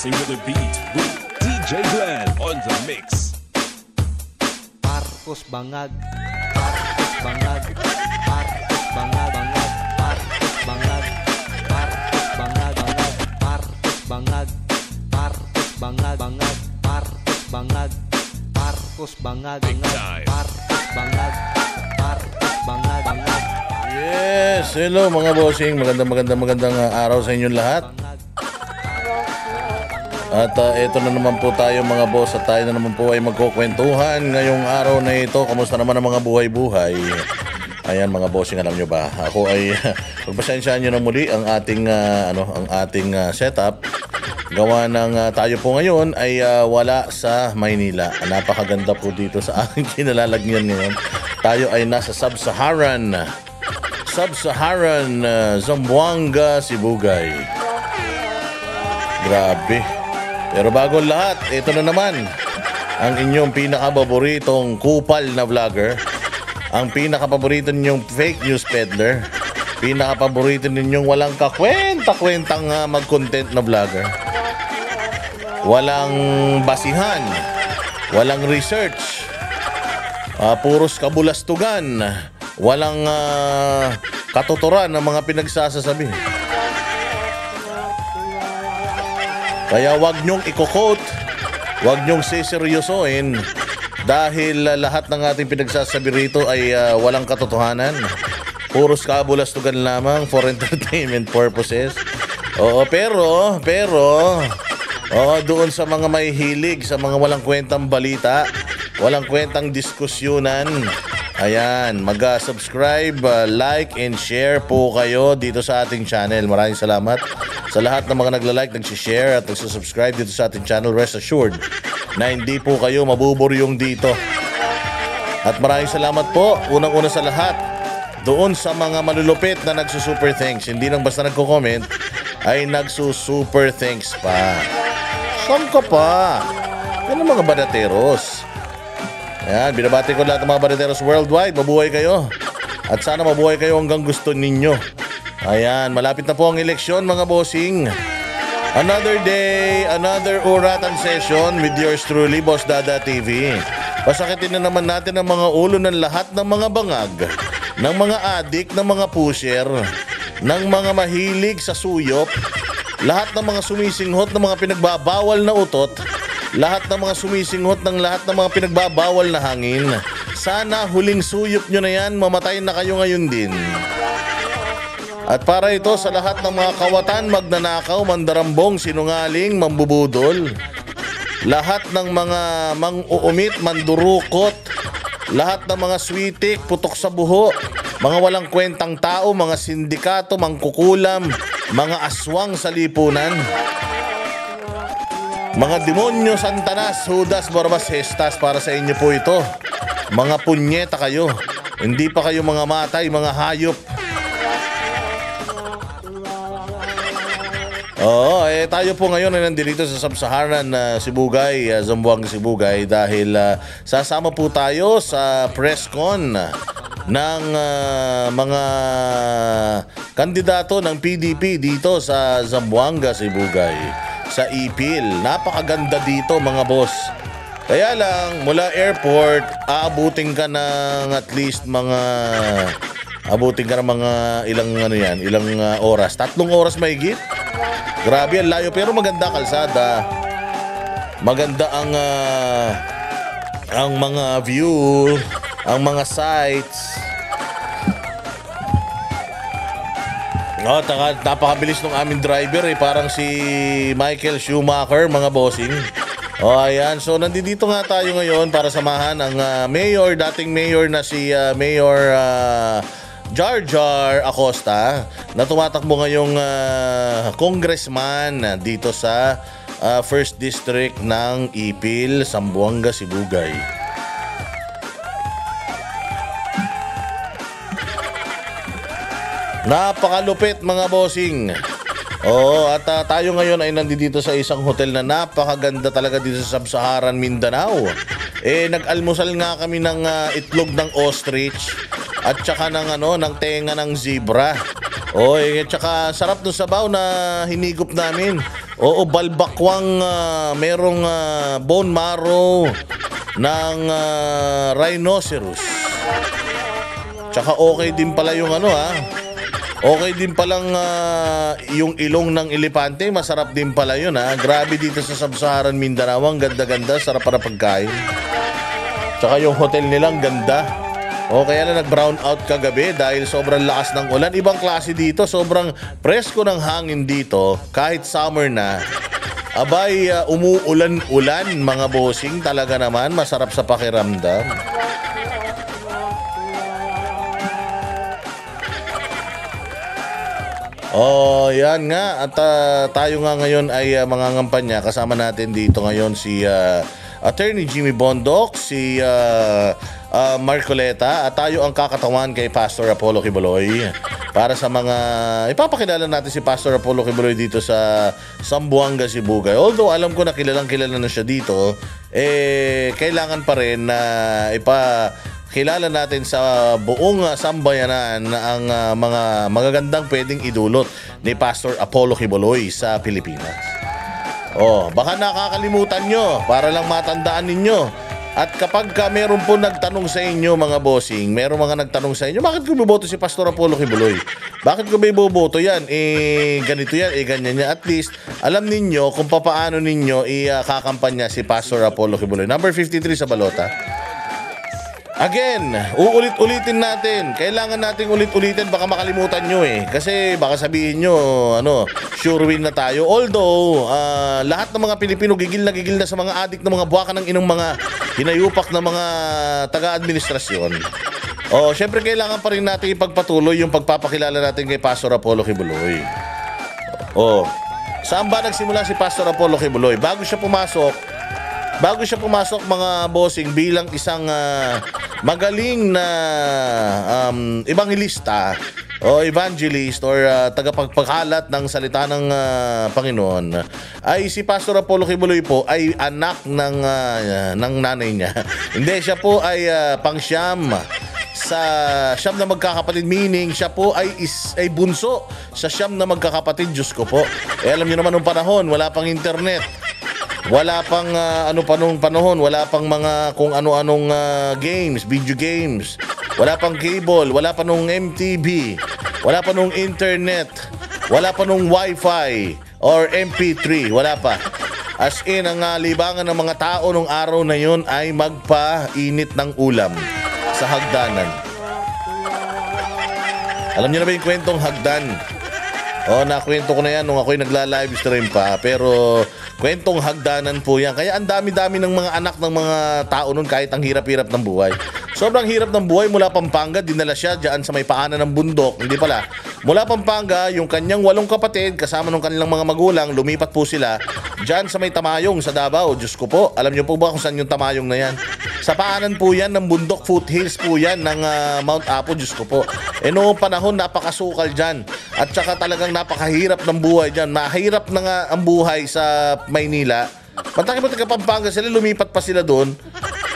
Dancing with the beat with DJ Glenn on the mix. Marcos Bangag, Marcos Bangag, Marcos Bangag, Marcos Bangag, Marcos Bangag, Marcos Bangag, Marcos Bangag, Marcos Bangag, Marcos Bangag, Marcos Bangag, Marcos Bangag. Yes, hello mga bossing, magandang araw sa inyong lahat. At ito na naman po tayo mga boss, at tayo na naman po ay magkukwentuhan ngayong araw na ito. Kamusta naman ang mga buhay-buhay? Ayan mga bossing, alam nyo ba? Ako ay pagpasensyaan nyo na muli ang ating setup. Gawa ng tayo po ngayon ay wala sa Maynila. Napakaganda po dito sa aking kinalalagyan ngayon. Tayo ay nasa Sub-Saharan Zamboanga, Sibugay. Grabe. Pero bago lahat, ito na naman ang inyong pinakapaboritong kupal na vlogger, ang pinakapaborito ninyong fake news peddler, pinakapaborito ninyong walang kakwenta-kwentang mag-content na vlogger. Walang basihan, walang research, puros kabulastugan, walang katuturan ng mga pinagsasasabi. Kaya wag nyong i-quote, wag nyong siseryosoin dahil lahat ng ating pinagsasabi rito ay walang katotohanan. Puros kabulastugan lamang for entertainment purposes. Pero doon sa mga may hilig, sa mga walang kwentang balita, walang kwentang diskusyonan, ayan, mag-subscribe, like, and share po kayo dito sa ating channel. Maraming salamat sa lahat ng mga nagla-like, nag-share at nag-subscribe dito sa ating channel. Rest assured na hindi po kayo mabuburyong dito. At maraming salamat po, unang-una sa lahat, doon sa mga malulupit na nagsusuper thanks. Hindi lang basta nagko-comment, ay nagsusuper thanks pa. Saan ka pa? Yan ang mga badateros. Ayan, binabati ko lahat ng mga badateros worldwide. Mabuhay kayo. At sana mabuhay kayo hanggang gusto ninyo. Ayan, malapit na po ang eleksyon mga bossing. Another day, another uratan session with yours truly, Boss Dada TV. Pasakitin na naman natin ang mga ulo ng lahat ng mga bangag, ng mga adik, ng mga pusher, ng mga mahilig sa suyop, lahat ng mga sumisinghot ng mga pinagbabawal na utot, lahat ng mga sumisinghot ng lahat ng mga pinagbabawal na hangin. Sana huling suyop nyo na yan, mamatay na kayo ngayon din. At para ito sa lahat ng mga kawatan, magnanakaw, mandarambong, sinungaling, mambubudol, lahat ng mga mang-uumit, mandurukot, lahat ng mga switik, putok sa buho, mga walang kwentang tao, mga sindikato, mangkukulam, mga aswang sa lipunan, mga demonyo, Santanas, Judas, Barbas, Hestas, para sa inyo po ito. Mga punyeta kayo, hindi pa kayo mga matay, mga hayop. Oo, tayo po ngayon ay nandito sa Sub-Saharan Sibugay, Zamboanga, Sibugay, dahil sasama po tayo sa press con ng mga kandidato ng PDP dito sa Zamboanga, Sibugay, sa Ipil. Napakaganda dito mga boss. Kaya lang, mula airport, aabutin ka ng at least mga ilang oras. 3 oras mahigit. Grabe, ang layo, pero maganda kalsada. Maganda ang mga view, ang mga sights. Napakabilis ng aming driver, parang si Michael Schumacher, mga bossing. Ayan, so nandito nga tayo ngayon para samahan ang dating mayor na si Mayor Jar Jar Acosta, na tumatakbo ngayong congressman dito sa 1st District ng Ipil, Zamboanga, Sibugay. Napakalupit mga bossing. Oo, at tayo ngayon ay nandito sa isang hotel na napakaganda talaga dito sa Sub-Saharan Mindanao. Nag-almusal nga kami ng itlog ng ostrich at saka ng tenga ng zebra. O, tsaka sarap ng sabaw na hinigop namin. Oo, balbakwang merong bone marrow ng rhinoceros. Tsaka okay din pala yung okay din palang yung ilong ng elepante. Masarap din pala yun Grabe dito sa Sub-Saharan Mindanao. Ang ganda-ganda, sarap para pagkain. Tsaka yung hotel nilang ganda. Kaya na nag-brown out kagabi dahil sobrang lakas ng ulan. Ibang klase dito, sobrang presko ng hangin dito kahit summer na. Abay, umuulan-ulan mga bossing. Talaga naman, masarap sa pakiramdam. Yan nga. At tayo nga ngayon ay mangangampanya. Kasama natin dito ngayon si Attorney Jimmy Bondoc, si Marcoleta, at tayo ang kakatawan kay Pastor Apollo Quiboloy. Para sa mga ipapakilala natin si Pastor Apollo Quiboloy dito sa Zamboanga, Sibugay. Although alam ko na kilalang kilala na siya dito, kailangan pa rin na kilala natin sa buong sambayanan ang mga magagandang pwedeng idulot ni Pastor Apollo Quiboloy sa Pilipinas. Baka nakakalimutan nyo para lang matandaan ninyo. At kapag meron po nagtanong sa inyo mga bossing, meron mga nagtanong sa inyo, bakit ko iboboto si Pastor Apollo Quiboloy? Bakit ko ba iboboto yan? Ganito yan, ganyan yan. At least, alam ninyo kung paano ninyo ikakampanya si Pastor Apollo Quiboloy. Number 53 sa balota. Again, uulit-ulitin natin. Kailangan nating ulit-ulitin, baka makalimutan nyo Kasi baka sabihin nyo, sure win na tayo. Although, lahat ng mga Pilipino gigil na sa mga adik ng mga buwaka ng inong mga hinayupak na mga taga-administrasyon. Syempre kailangan pa rin natin ipagpatuloy yung pagpapakilala natin kay Pastor Apollo Quiboloy. Saan ba nagsimula si Pastor Apollo Quiboloy? Bago siya pumasok mga bossing bilang isang magaling na evangelista o evangelist or tagapagpakalat ng salita ng Panginoon, ay si Pastor Apollo Quiboloy po ay anak ng nanay niya. Hindi, siya po ay pangsyam sa siyam na magkakapatid, meaning siya po ay bunso sa siyam na magkakapatid. Diyos ko po. Alam niyo naman nung panahon, wala pang internet. Wala pang nung panahon, wala pang mga kung ano-anong games, video games. Wala pang cable, wala pa nung MTV, wala pa nung internet, wala pa nung Wi-Fi or MP3, wala pa. As in, ang libangan ng mga tao nung araw na yun ay magpainit ng ulam sa hagdanan. Alam niyo na ba yung kwentong hagdan? Nakwento ko na yan nung ako'y nagla-live stream pa. Pero kwentong hagdanan po yan. Kaya ang dami-dami ng mga anak ng mga tao nun kahit ang hirap-hirap ng buhay. Sobrang hirap ng buhay mula Pampanga, dinala siya dyan sa may paanan ng bundok. Hindi pala. Mula Pampanga, yung kanyang 8 kapatid, kasama ng kanilang mga magulang, lumipat po sila dyan sa may Tamayong sa Davao. Diyos ko po, alam niyo po ba kung saan yung Tamayong na yan? Sa paanan po yan ng bundok, foothills po yan ng Mount Apo. Diyos ko po. Noong panahon, napakasukal dyan. At saka talagang napakahirap ng buhay dyan. Mahirap na nga ang buhay sa Maynila. Pantaki mo taga Pampanga sila, lumipat pa sila doon.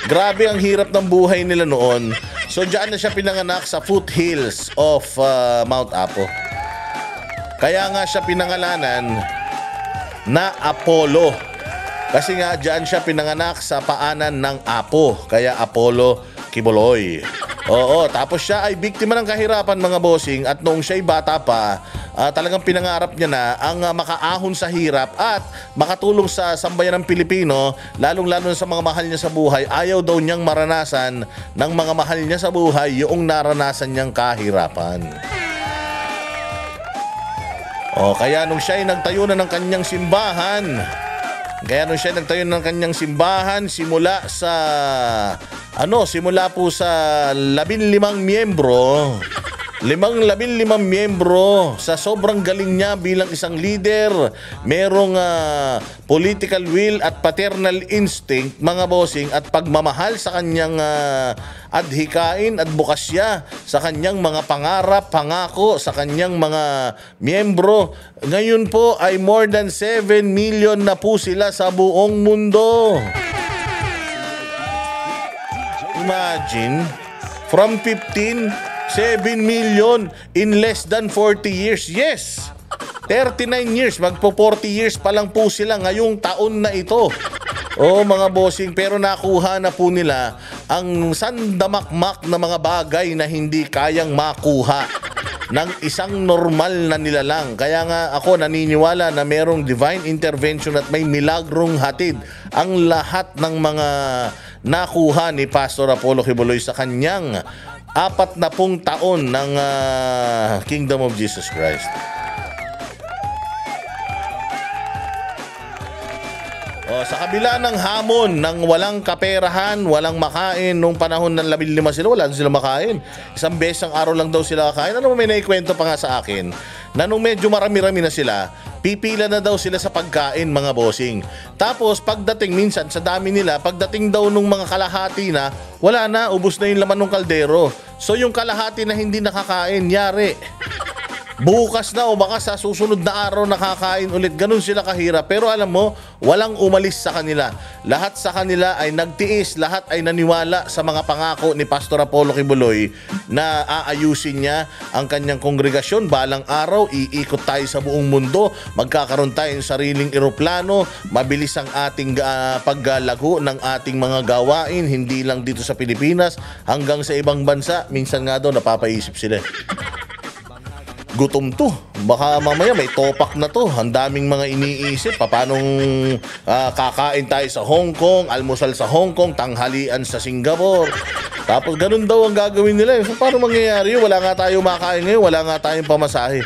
Grabe ang hirap ng buhay nila noon. So diyan na siya pinanganak sa foothills of Mount Apo. Kaya nga siya pinangalanan na Apollo. Kasi nga diyan siya pinanganak sa paanan ng Apo. Kaya Apollo Quiboloy. Oo, tapos siya ay biktima ng kahirapan mga bossing. At noong siya'y bata pa, talagang pinangarap niya na ang makaahon sa hirap at makatulong sa sambayan ng Pilipino, lalong-lalo sa mga mahal niya sa buhay. Ayaw daw niyang maranasan ng mga mahal niya sa buhay yung naranasan niyang kahirapan. Kaya nung siya'y nagtayo na ng kanyang simbahan, simula po sa 15 miyembro. 15 miyembro sa sobrang galing niya bilang isang leader, merong political will at paternal instinct mga bossing, at pagmamahal sa kanyang adhikain at bukasya sa kanyang mga pangarap, pangako sa kanyang mga miyembro. Ngayon po ay more than 7 million na po sila sa buong mundo. Imagine, from 15 7 million in less than 40 years. Yes! 39 years, magpo 40 years pa lang po sila ngayong taon na ito. Oh, mga bossing, pero nakuha na po nila ang sandamakmak na mga bagay na hindi kayang makuha ng isang normal na nilalang. Kaya nga ako naniniwala na merong divine intervention at may milagrong hatid ang lahat ng mga nakuha ni Pastor Apollo Quiboloy sa kanyang 40 taon ng Kingdom of Jesus Christ. Sa kabila ng hamon ng walang kaperahan, walang makain, nung panahon ng 15 sila, wala sila makain. Isang beses ang araw lang daw sila kakain. Ano, may naikwento pa nga sa akin na nung medyo marami-rami na sila, pipila na daw sila sa pagkain, mga bossing. Tapos pagdating minsan sa dami nila, pagdating daw nung mga kalahati na, wala na, ubos na yung laman ng kaldero. So yung kalahati na hindi nakakain, yari. Bukas na o baka sa susunod na araw nakakain ulit. Ganun sila kahirap. Pero alam mo, walang umalis sa kanila. Lahat sa kanila ay nagtiis, lahat ay naniwala sa mga pangako ni Pastor Apollo Quiboloy na aayusin niya ang kanyang kongregasyon. Balang araw, iikot tayo sa buong mundo, magkakaroon tayo ng sariling eroplano, mabilis ang ating paggalago ng ating mga gawain, hindi lang dito sa Pilipinas, hanggang sa ibang bansa. Minsan nga daw napapaisip sila. Gutom to. Baka mamaya may topak na to. Ang daming mga iniisip. Paanong kakain tayo sa Hong Kong, almusal sa Hong Kong, tanghalian sa Singapore. Tapos ganun daw ang gagawin nila. So paano mangyayari yun? Wala nga tayo makain ngayon, wala nga tayong pamasahe.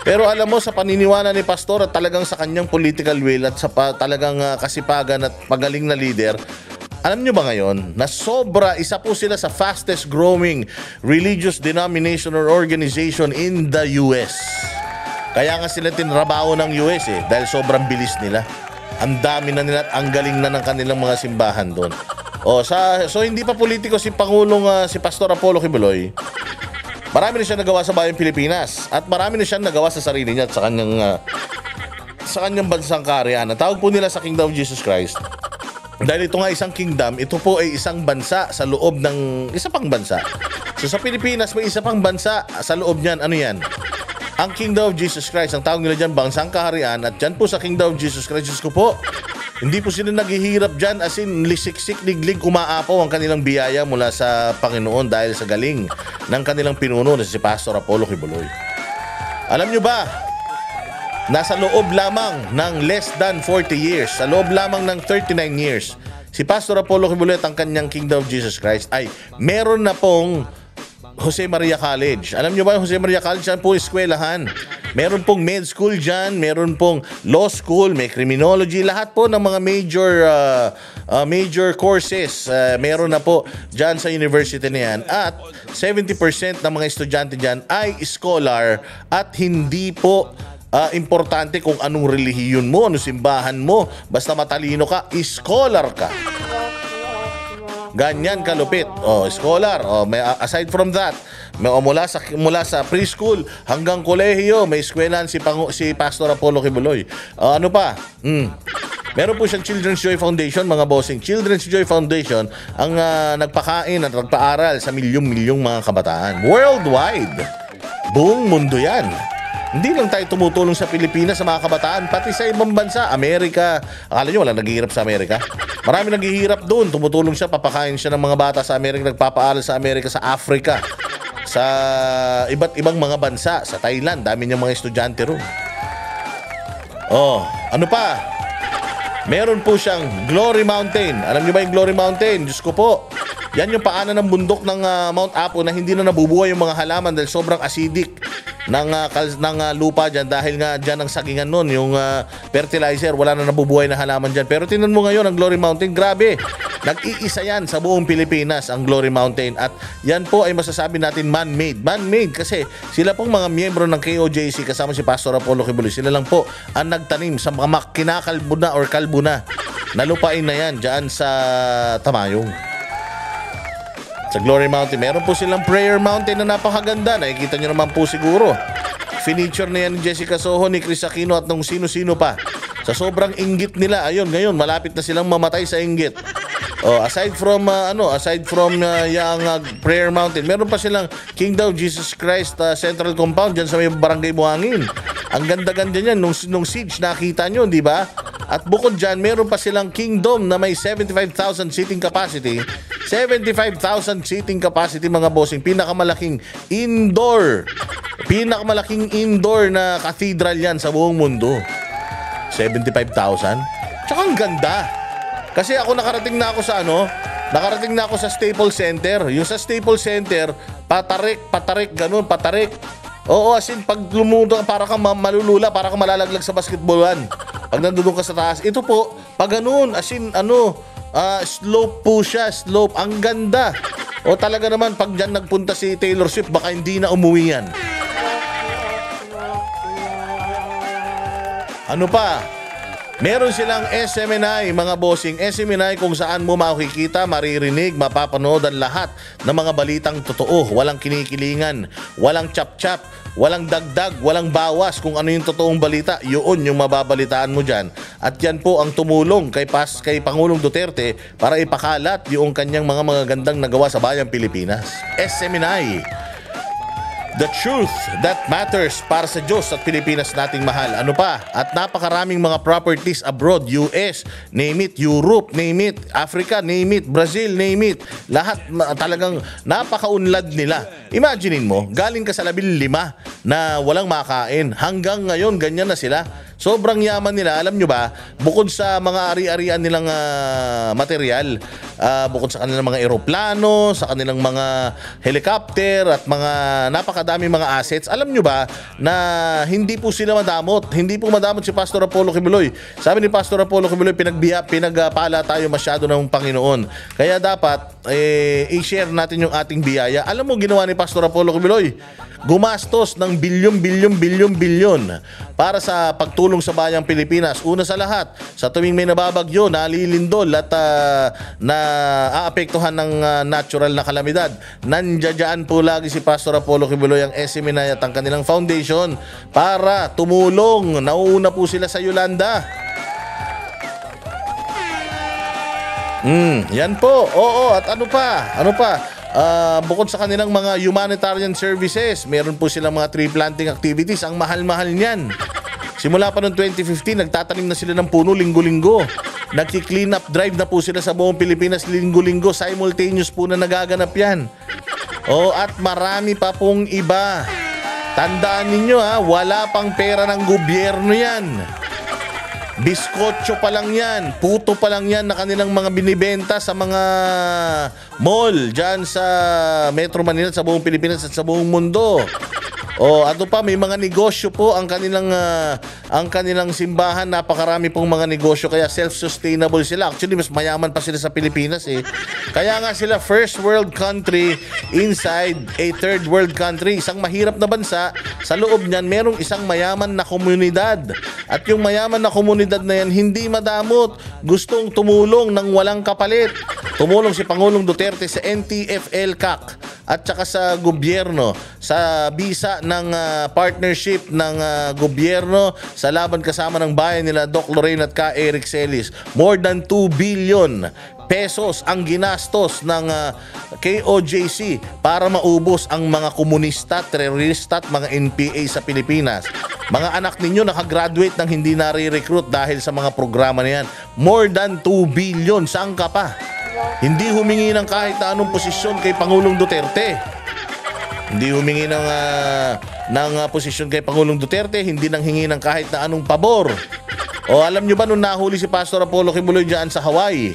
Pero alam mo, sa paniniwala ni Pastor at talagang sa kanyang political will at sa talagang kasipagan at magaling na leader, alam nyo ba ngayon na isa po sila sa fastest growing religious denomination or organization in the US. Kaya nga sila tinrabaho ng US dahil sobrang bilis nila. Ang dami na nila at ang galing na ng kanilang mga simbahan doon. So hindi pa politiko si Pangulong si Pastor Apollo Quiboloy. Marami na siya nagawa sa bayang Pilipinas at marami na siya nagawa sa sarili niya at sa kanyang bansang kaharian. Tawag po nila sa Kingdom of Jesus Christ. Dahil ito nga isang kingdom, ito po ay isang bansa sa loob ng isa pang bansa. So sa Pilipinas may isa pang bansa sa loob niyan. Ano yan? Ang Kingdom of Jesus Christ. Ang tawag nila dyan, bansang kaharian. At dyan po sa Kingdom of Jesus Christ, Diyos ko po, hindi po sila naghihirap dyan as in lisiksik, liglig, umaapaw ang kanilang biyaya mula sa Panginoon dahil sa galing ng kanilang pinuno na si Pastor Apollo Quiboloy. Alam nyo ba, nasa loob lamang ng less than 40 years, sa loob lamang ng 39 years, si Pastor Apollo Quiboloy at ang kanyang Kingdom of Jesus Christ ay meron na pong Jose Maria College. Alam nyo ba yung Jose Maria College? Yan po eskwelahan. Meron pong med school dyan, meron pong law school, may criminology, lahat po ng mga major courses. Meron na po dyan sa university na yan. At 70% ng mga estudyante dyan ay scholar at hindi po importante kung anong relihiyon mo, anong simbahan mo, basta matalino ka, scholar ka. Ganyan kalupit. Scholar. Aside from that, mula sa preschool hanggang kolehiyo, may eskwelahan si Pastor Apollo Quiboloy. Ano pa? Meron po siyang Children's Joy Foundation, mga bossing. Children's Joy Foundation ang nagpakain at nagpaaral sa milyong-milyong mga kabataan. Worldwide. Buong mundo yan. Hindi lang tayo tumutulong sa Pilipinas sa mga kabataan, pati sa ibang bansa, Amerika. Akala nyo walang naghihirap sa Amerika? Marami naghihirap doon. Tumutulong siya, papakain siya ng mga bata sa Amerika, nagpapaaral sa Amerika, sa Africa, sa iba't ibang mga bansa, sa Thailand. Dami niyang mga estudyante roon. Ano pa? Meron po siyang Glory Mountain. Alam niyo ba yung Glory Mountain? Diyos ko po. Yan yung paanan ng bundok ng Mount Apo na hindi na nabubuhay yung mga halaman dahil sobrang acidic ng lupa dyan, dahil nga dyan ang sagingan nun, yung fertilizer, wala na nabubuhay na halaman dyan. Pero tingnan mo ngayon ang Glory Mountain, grabe, nag-iisa yan sa buong Pilipinas, ang Glory Mountain. At yan po ay masasabi natin man-made kasi sila pong mga miyembro ng KOJC kasama si Pastor Apollo Quiboloy, sila lang po ang nagtanim sa mga kinakalbo na or kalbo na lupain na yan dyan sa Tamayong. Sa Glory Mountain, meron po silang Prayer Mountain na napakaganda. Nakikita nyo naman po siguro. Finiture na yan ni Jessica Soho, ni Chris Aquino at nung sino-sino pa. Sa sobrang inggit nila, ayun, ngayon, malapit na silang mamatay sa inggit. Oh, aside from yung Prayer Mountain, meron pa silang Kingdom of Jesus Christ Central Compound diyan sa may Barangay Buhangin. Ang ganda-ganda niyan nung siege nakita nyo, di ba? At bukod diyan, meron pa silang Kingdom na may 75,000 seating capacity. 75,000 seating capacity mga bossing, pinakamalaking indoor na cathedral yan sa buong mundo. 75,000. Tsaka ang ganda. Kasi ako nakarating na ako sa Staples Center. Yung sa Staples Center, patarik, ganun, patarik. Oo, as in, pag lumuto para kang malulula, para kang malalaglag sa basketballan. Pag nandun ka sa taas, ito po, pag ganun, as in, slope po siya, slope. Ang ganda. O talaga naman, pag dyan nagpunta si Taylor Swift, baka hindi na umuwi yan. Ano pa? Meron silang SMNI, mga bossing. SMNI kung saan mo makikita, maririnig, mapapanood ang lahat ng mga balitang totoo. Walang kinikilingan, walang chap-chap, walang dagdag, walang bawas. Kung ano yung totoong balita, yun yung mababalitaan mo dyan. At yan po ang tumulong kay Pangulong Duterte para ipakalat yung kanyang mga magagandang nagawa sa bayang Pilipinas. SMNI. The truth that matters para sa Diyos at Pilipinas nating mahal. Ano pa? At napakaraming mga properties abroad, US, name it, Europe, name it, Africa, name it, Brazil, name it. Lahat talagang napakaunlad nila. Imaginein mo, galing ka sa 15 na walang makain. Hanggang ngayon, ganyan na sila. Sobrang yaman nila. Alam nyo ba, bukod sa mga ari-arian nilang material, bukod sa kanilang mga eroplano, sa kanilang mga helicopter at mga napakadaming mga assets, alam nyo ba na hindi po sila madamot. Hindi po madamot si Pastor Apollo Kibuloy. Sabi ni Pastor Apollo Kibuloy, pinagpala tayo masyado ng Panginoon. Kaya dapat i-share natin yung ating biyaya. Alam mo ginawa ni Pastor Apollo Kibuloy? Gumastos ng bilyon para sa pagtulong sa bayang Pilipinas. Una sa lahat, sa tuwing may nababagyo, nalilindol at naaapektuhan ng natural na kalamidad, nandiyan po lagi si Pastor Apollo Kibuloy, ang SMNI at ang kanilang foundation para tumulong. Nauuna po sila sa Yolanda. Yan po. Oo, at ano pa? Bukod sa kanilang mga humanitarian services, meron po silang mga tree planting activities. Ang mahal-mahal niyan. Simula pa noong 2015, nagtatanim na sila ng puno linggo-linggo. Nagki-clean up drive na po sila sa buong Pilipinas linggo-linggo. Simultaneous po na nagaganap yan. At marami pa pong iba. Tandaan ninyo wala pang pera ng gobyerno yan. Biskotso pa lang yan, puto pa lang yan na kanilang mga binibenta sa mga mall dyan sa Metro Manila, sa buong Pilipinas at sa buong mundo. Ano pa, may mga negosyo po ang kanilang simbahan. Napakarami pong mga negosyo, kaya self-sustainable sila. Actually, mas mayaman pa sila sa Pilipinas Kaya nga sila first world country inside a third world country. Isang mahirap na bansa, sa loob niyan merong isang mayaman na komunidad. At yung mayaman na komunidad na yan, hindi madamot. Gustong tumulong ng walang kapalit. Tumulong si Pangulong Duterte sa NTFL-CAC at saka sa gobyerno sa bisa ng partnership ng gobyerno sa laban kasama ng bayan nila Doc Lorraine at Ka Eric Celis. More than 2 billion pesos ang ginastos ng KOJC para maubos ang mga komunista, terorista at mga NPA sa Pilipinas. Mga anak ninyo nakagraduate nang hindi nare-recruit dahil sa mga programa na yan. More than 2 billion. Saan ka pa? Hindi humingi ng kahit na anong posisyon kay Pangulong Duterte. Hindi humingi ng posisyon kay Pangulong Duterte. Hindi nang hingi ng kahit na anong pabor. Alam nyo ba nung nahuli si Pastor Apollo Kibuloy dyan sa Hawaii?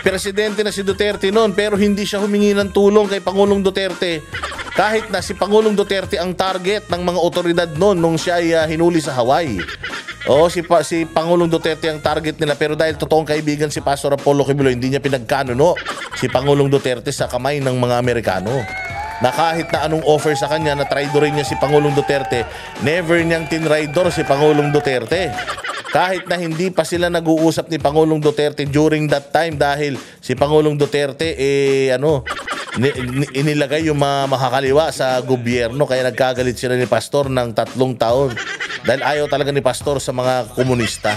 Presidente na si Duterte noon, pero hindi siya humingi ng tulong kay Pangulong Duterte. Kahit na si Pangulong Duterte ang target ng mga otoridad noon nung siya ay hinuli sa Hawaii. Si Pangulong Duterte ang target nila, pero dahil totoong kaibigan si Pastor Apollo Kibuloy, hindi niya pinagkanuno si Pangulong Duterte sa kamay ng mga Amerikano. Na kahit na anong offer sa kanya na traidorin niya si Pangulong Duterte, never niyang tinraidor si Pangulong Duterte. Kahit na hindi pa sila nag-uusap ni Pangulong Duterte during that time dahil si Pangulong Duterte inilagay yung mga makakaliwa sa gobyerno, kaya nagkagalit sila ni Pastor ng 3 taon dahil ayaw talaga ni Pastor sa mga komunista.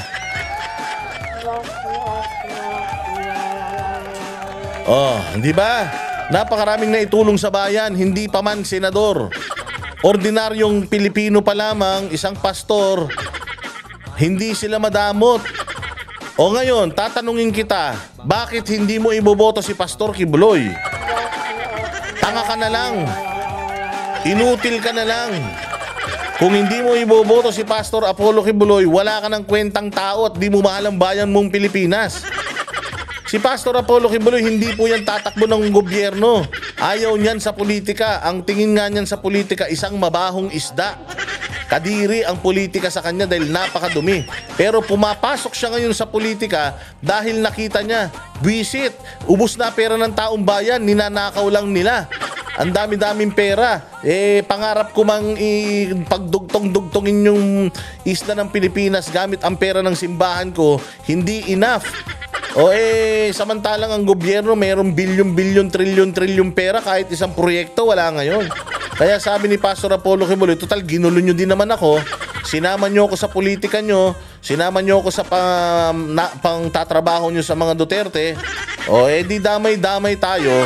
Oh, di ba? Napakaraming naitulong sa bayan, hindi pa man senador. Ordinaryong Pilipino pa lamang, isang pastor, hindi sila madamot. O ngayon, tatanungin kita, bakit hindi mo iboboto si Pastor Kibuloy? Tanga ka na lang. Inutil ka na lang. Kung hindi mo iboboto si Pastor Apollo Kibuloy, wala ka ng kwentang tao at di mo mahal ang bayan mong Pilipinas. Si Pastor Apollo Kibuloy, hindi po yan tatakbo ng gobyerno. Ayaw niyan sa politika. Ang tingin nga niyan sa politika, isang mabahong isda. Kadiri ang politika sa kanya dahil napakadumi. Pero pumapasok siya ngayon sa politika dahil nakita niya, buwisit, ubos na pera ng taong bayan, ninanakaw lang nila. Ang dami-daming pera. Pangarap ko mang pagdugtong-dugtongin yung isla ng Pilipinas gamit ang pera ng simbahan ko, hindi enough. Samantalang ang gobyerno mayroong bilyon-bilyon, trilyon-trilyon pera, kahit isang proyekto wala ngayon. Kaya sabi ni Pastor Apollo Kibuloy, total ginulo nyo din naman ako, sinama nyo ako sa politika nyo, sinama nyo ako sa pangtatrabaho nyo sa mga Duterte, di damay-damay tayo.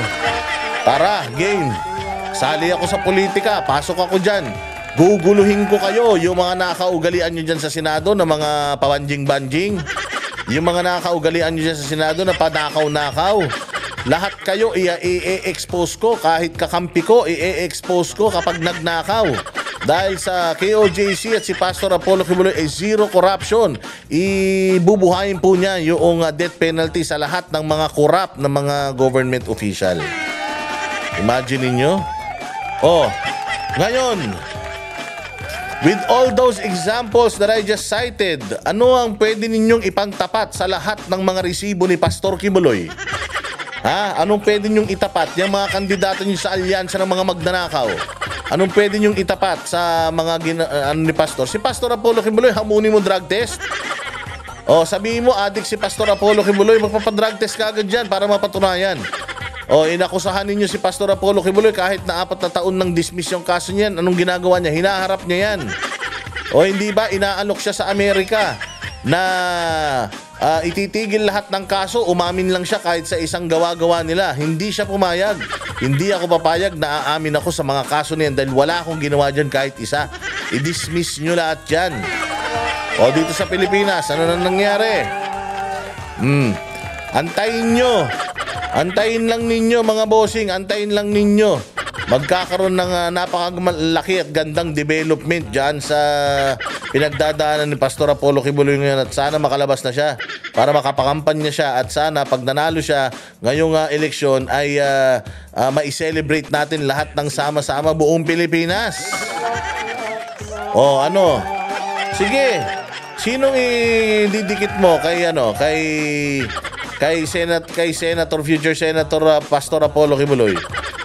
Tara, game. Sali ako sa politika, pasok ako dyan. Guguluhin ko kayo, yung mga nakaugalian nyo dyan sa Senado na mga pawanjing-banjing. Yung mga nakaugalian nyo dyan sa Senado na panakaw-nakaw. Lahat kayo i-expose ko, kahit kakampi ko, i-expose ko kapag nagnakaw. Dahil sa KOJC at si Pastor Apollo Kibuloy ay zero corruption. Ibubuhayin po niya yung death penalty sa lahat ng mga corrupt na mga government official. Imagine ninyo. Ngayon, with all those examples that I just cited, ano ang pwede ninyong ipangtapat sa lahat ng mga resibo ni Pastor Kibuloy? Anong pwede ninyong itapat? Yung mga kandidato niyo sa alyansa ng mga magnanakaw. Anong pwede ninyong itapat sa mga ni Pastor? Si Pastor Apollo Kibuloy, hamunin mo drug test? Sabihin mo, adik si Pastor Apollo Kibuloy, magpapadrug test ka agad dyan para mapatunayan. Inakusahan ninyo si Pastor Apollo Kibuloy kahit na 4 na taon nang dismiss yung kaso niyan. Anong ginagawa niya? Hinaharap niya yan. Hindi ba inaalok siya sa Amerika na ititigil lahat ng kaso, umamin lang siya kahit sa isang gawa-gawa nila. Hindi siya pumayag. Hindi ako papayag na aamin ako sa mga kaso niyan dahil wala akong ginawa dyan kahit isa. I-dismiss nyo lahat dyan. Dito sa Pilipinas, ano na nangyari? Antayin nyo. Antayin lang ninyo mga bossing, antayin lang ninyo. Magkakaroon ng napakalaki at gandang development dyan sa pinagdadaanan ni Pastor Apollo Kibuloy ngayon, at sana makalabas na siya para makapakampanya siya, at sana pag nanalo siya ngayong eleksyon ay ma-celebrate natin lahat ng sama-sama buong Pilipinas. Sige, sinong ididikit mo kay Senator, future Senator Pastor Apollo Kibuloy?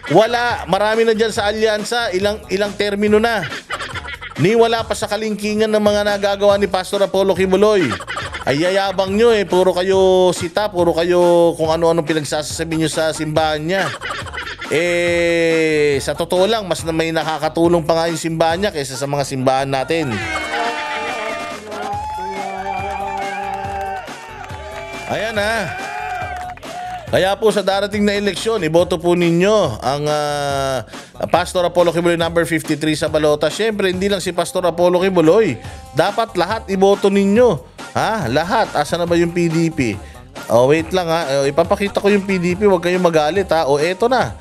Wala, marami na dyan sa alyansa, ilang termino na. Wala pa sa kalingkingan ng mga nagagawa ni Pastor Apollo Kibuloy. Ay yayabang nyo puro kayo sita, puro kayo kung ano-ano pinagsasabi nyo sa simbahan niya. Sa totoo lang, mas may nakakatulong pa nga yung simbahan niya kaysa sa mga simbahan natin. Ayan Kaya po sa darating na eleksyon, iboto po ninyo ang Pastor Apollo Kibuloy number 53 sa balota. Siyempre, hindi lang si Pastor Apollo Kibuloy. Dapat lahat iboto ninyo. Lahat. Asa na ba yung PDP? Wait lang ipapakita ko yung PDP, huwag kayong magalit eto na.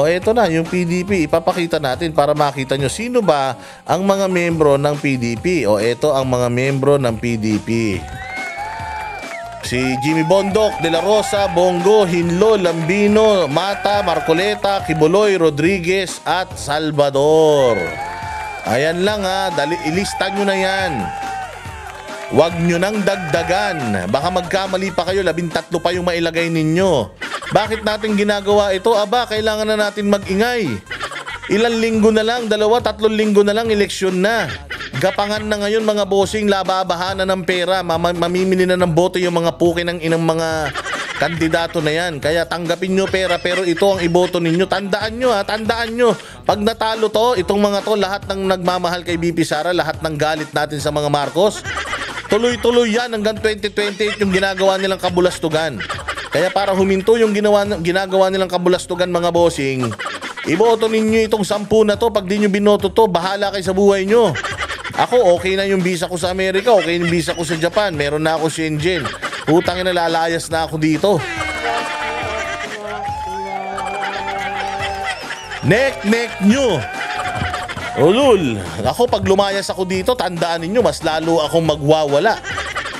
Eto na yung PDP. Ipapakita natin para makita nyo sino ba ang mga membro ng PDP. Eto ang mga membro ng PDP. Si Jimmy Bondoc, De La Rosa, Bongo, Hinlo, Lambino, Mata, Marcoleta, Kibuloy, Rodriguez at Salvador. Ayan lang ilista nyo na yan. Huwag nyo nang dagdagan. Baka magkamali pa kayo, 13 pa yung mailagay ninyo. Bakit natin ginagawa ito? Kailangan na natin mag-ingay. Ilang linggo na lang, 2-3 linggo na lang, eleksyon na. Gapangan na ngayon mga bossing, lababahan na ng pera, mamimili na ng boto yung mga puki ng inang mga kandidato na yan. Kaya tanggapin nyo pera, pero ito ang iboto ninyo. Tandaan nyo, pag natalo to, itong mga to, lahat ng nagmamahal kay BP Sara, lahat ng galit natin sa mga Marcos, tuloy-tuloy yan hanggang 2028 yung ginagawa nilang kabulastugan. Kaya para huminto yung ginagawa nilang kabulastugan mga bossing, iboto ninyo itong 10 na to. Pag di nyo binoto to, bahala kayo sa buhay nyo. Ako, okay na yung visa ko sa Amerika, okay yung visa ko sa Japan, meron na ako Shenzhen. Putang ina, lalayas na ako dito. Nek nyo. Ulul, ako pag lumayas ako dito, tandaan ninyo, mas lalo akong magwawala.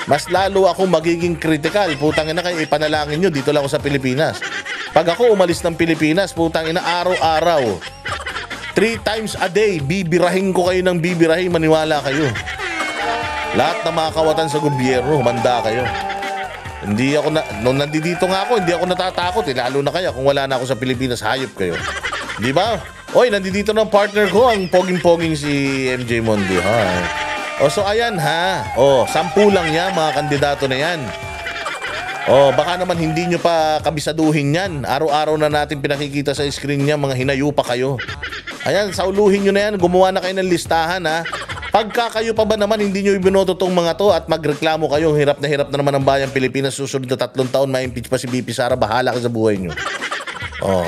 Mas lalo akong magiging critical. Putang ina, kayo ipanalangin nyo, dito lang ako sa Pilipinas. Pag ako umalis ng Pilipinas, putang ina, araw-araw 3 times a day, bibirahin ko kayo ng bibirahin, maniwala kayo. Lahat na mga kawatan sa gobyerno, humanda kayo. Hindi ako nung nandito nga ako, hindi ako natatakot lalo na kaya kung wala na ako sa Pilipinas, hayop kayo. Di ba? Oy, nandito ng partner ko, ang poging-poging si MJ Mondi. O, so ayan ha. O, 10 lang yan, mga kandidato na yan. O, baka naman hindi nyo pa kabisaduhin yan. Araw-araw na natin pinakikita sa screen niya, mga hinayu pa kayo. Ayan, sauluhin nyo na yan. Gumawa na kayo ng listahan ha. Pagka kayo pa ba naman hindi nyo ibinoto tong mga to at magreklamo kayo, hirap na naman ang bayang Pilipinas, susunod na 3 taon, ma-impeach pa si BP Sara, bahala ka sa buhay nyo. O.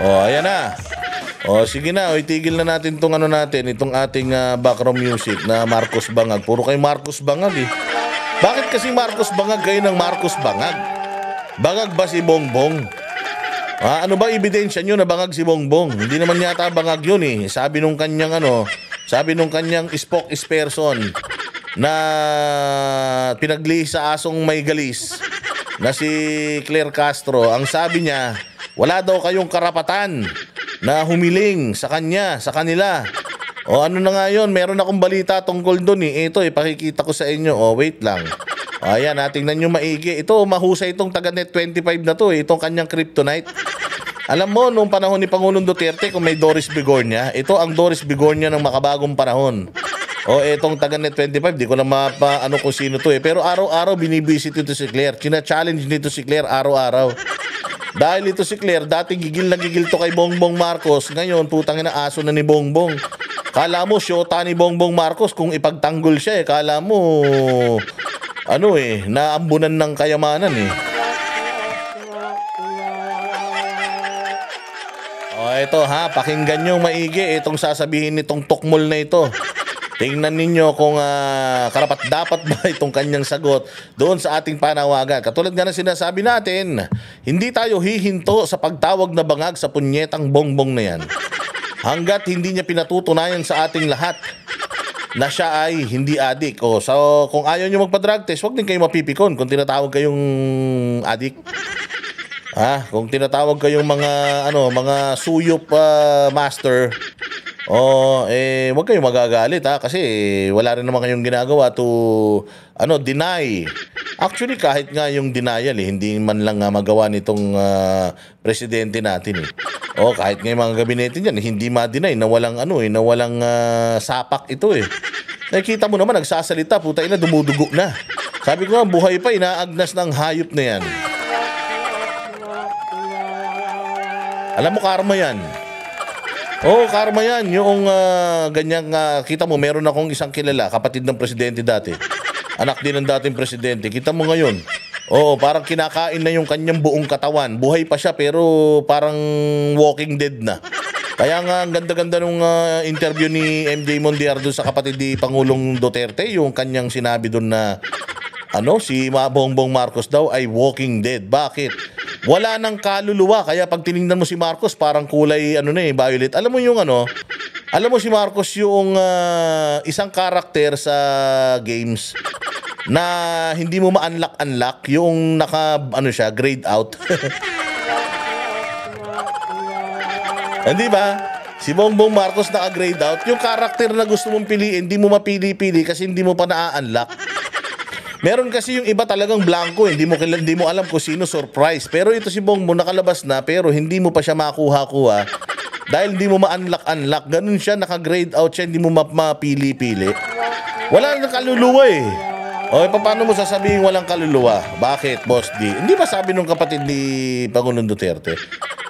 O, ayan na. O, sige na, itigil na natin itong itong ating background music na Marcos Bangag. Puro kayo Marcos Bangag eh. Bakit kasi Marcos Bangag kayo ng Marcos Bangag? Bangag ba si Bongbong? Ano ba ebidensya nyo na bangag si Bongbong? Hindi naman yata bangag yun eh. Sabi nung kanyang spokesperson na pinaglihis sa asong may galis na si Claire Castro, ang sabi niya, wala daw kayong karapatan na humiling sa kanila. O ano na nga yun, meron akong balita tungkol dun eh. Ito, ipakikita ko sa inyo. O, wait lang. O, ayan, tingnan nyo maigi. Ito, mahusay itong taga Net 25 na to eh. Itong kanyang kryptonite. Alam mo, nung panahon ni Pangulong Duterte, kung may Doris Bigornia, ito ang Doris Bigornia ng makabagong panahon. O, itong taga Net 25, di ko na mapaano kung sino to eh. Pero araw-araw binibisit ito si Claire. China-challenge nito si Claire araw-araw. Dahil ito si Claire, dati gigil na gigil to kay Bongbong Marcos. Ngayon, putang ina, aso na ni Bongbong. Kala mo, syota ni Bongbong Marcos kung ipagtanggol siya eh. Kala mo, naambunan ng kayamanan eh. O, ito ha, pakinggan nyo maigi itong sasabihin nitong tukmol na ito. Tingnan ninyo kung karapat-dapat ba itong kanyang sagot doon sa ating panawagan. Katulad nga na sinasabi natin, hindi tayo hihinto sa pagtawag na bangag sa punyetang Bongbong na yan. Hanggat hindi niya pinatutunayan sa ating lahat na siya ay hindi adik. So kung ayaw nyo magpa-drug test, huwag din kayo mapipikon kung tinatawag kayong adik. Kung tinatawag kayong mga suyop master, huwag kayong magagalit kasi wala rin naman kayong ginagawa to deny. Actually, kahit nga yung denial hindi man lang magawa nitong presidente natin eh. Kahit nga yung mga gabinete niyan, hindi ma-deny na walang sapak ito eh. Nakikita mo naman, nagsasalita, puta ina, dumudugo na. Sabi ko nga, buhay pa, inaagnas ng hayop na yan. Alam mo, karma yan. Karma yan. Yung ganyang, kita mo, meron akong isang kilala, kapatid ng presidente dati. Anak din ng dating presidente. Kita mo ngayon. Parang kinakain na yung kanyang buong katawan. Buhay pa siya pero parang walking dead na. Kaya nga, ang ganda-ganda nung interview ni MJ Mondiar doon sa kapatid ni Pangulong Duterte, yung kanyang sinabi doon na si Bongbong Marcos daw ay walking dead. Bakit? Wala nang kaluluwa. Kaya pag tiningnan mo si Marcos, parang kulay violet. Alam mo si Marcos yung isang karakter sa games na hindi mo ma-unlock yung grade out. Hindi ba? Si Bongbong Marcos naka-grade out. Yung karakter na gusto mong piliin, hindi mo mapili-pili kasi hindi mo pa na-unlock. Meron kasi yung iba talagang blanco, hindi mo alam kung sino, surprise. Pero ito si Bongbong nakalabas na pero hindi mo pa siya makuha-kuha dahil hindi mo ma-unlock. Ganun siya, naka-grade out siya, hindi mo mapili-pili. Wala nang kaluluwa eh. Paano mo sasabihin walang kaluluwa? Bakit, Boss D? Hindi ba sabi nung kapatid ni Pangulong Duterte?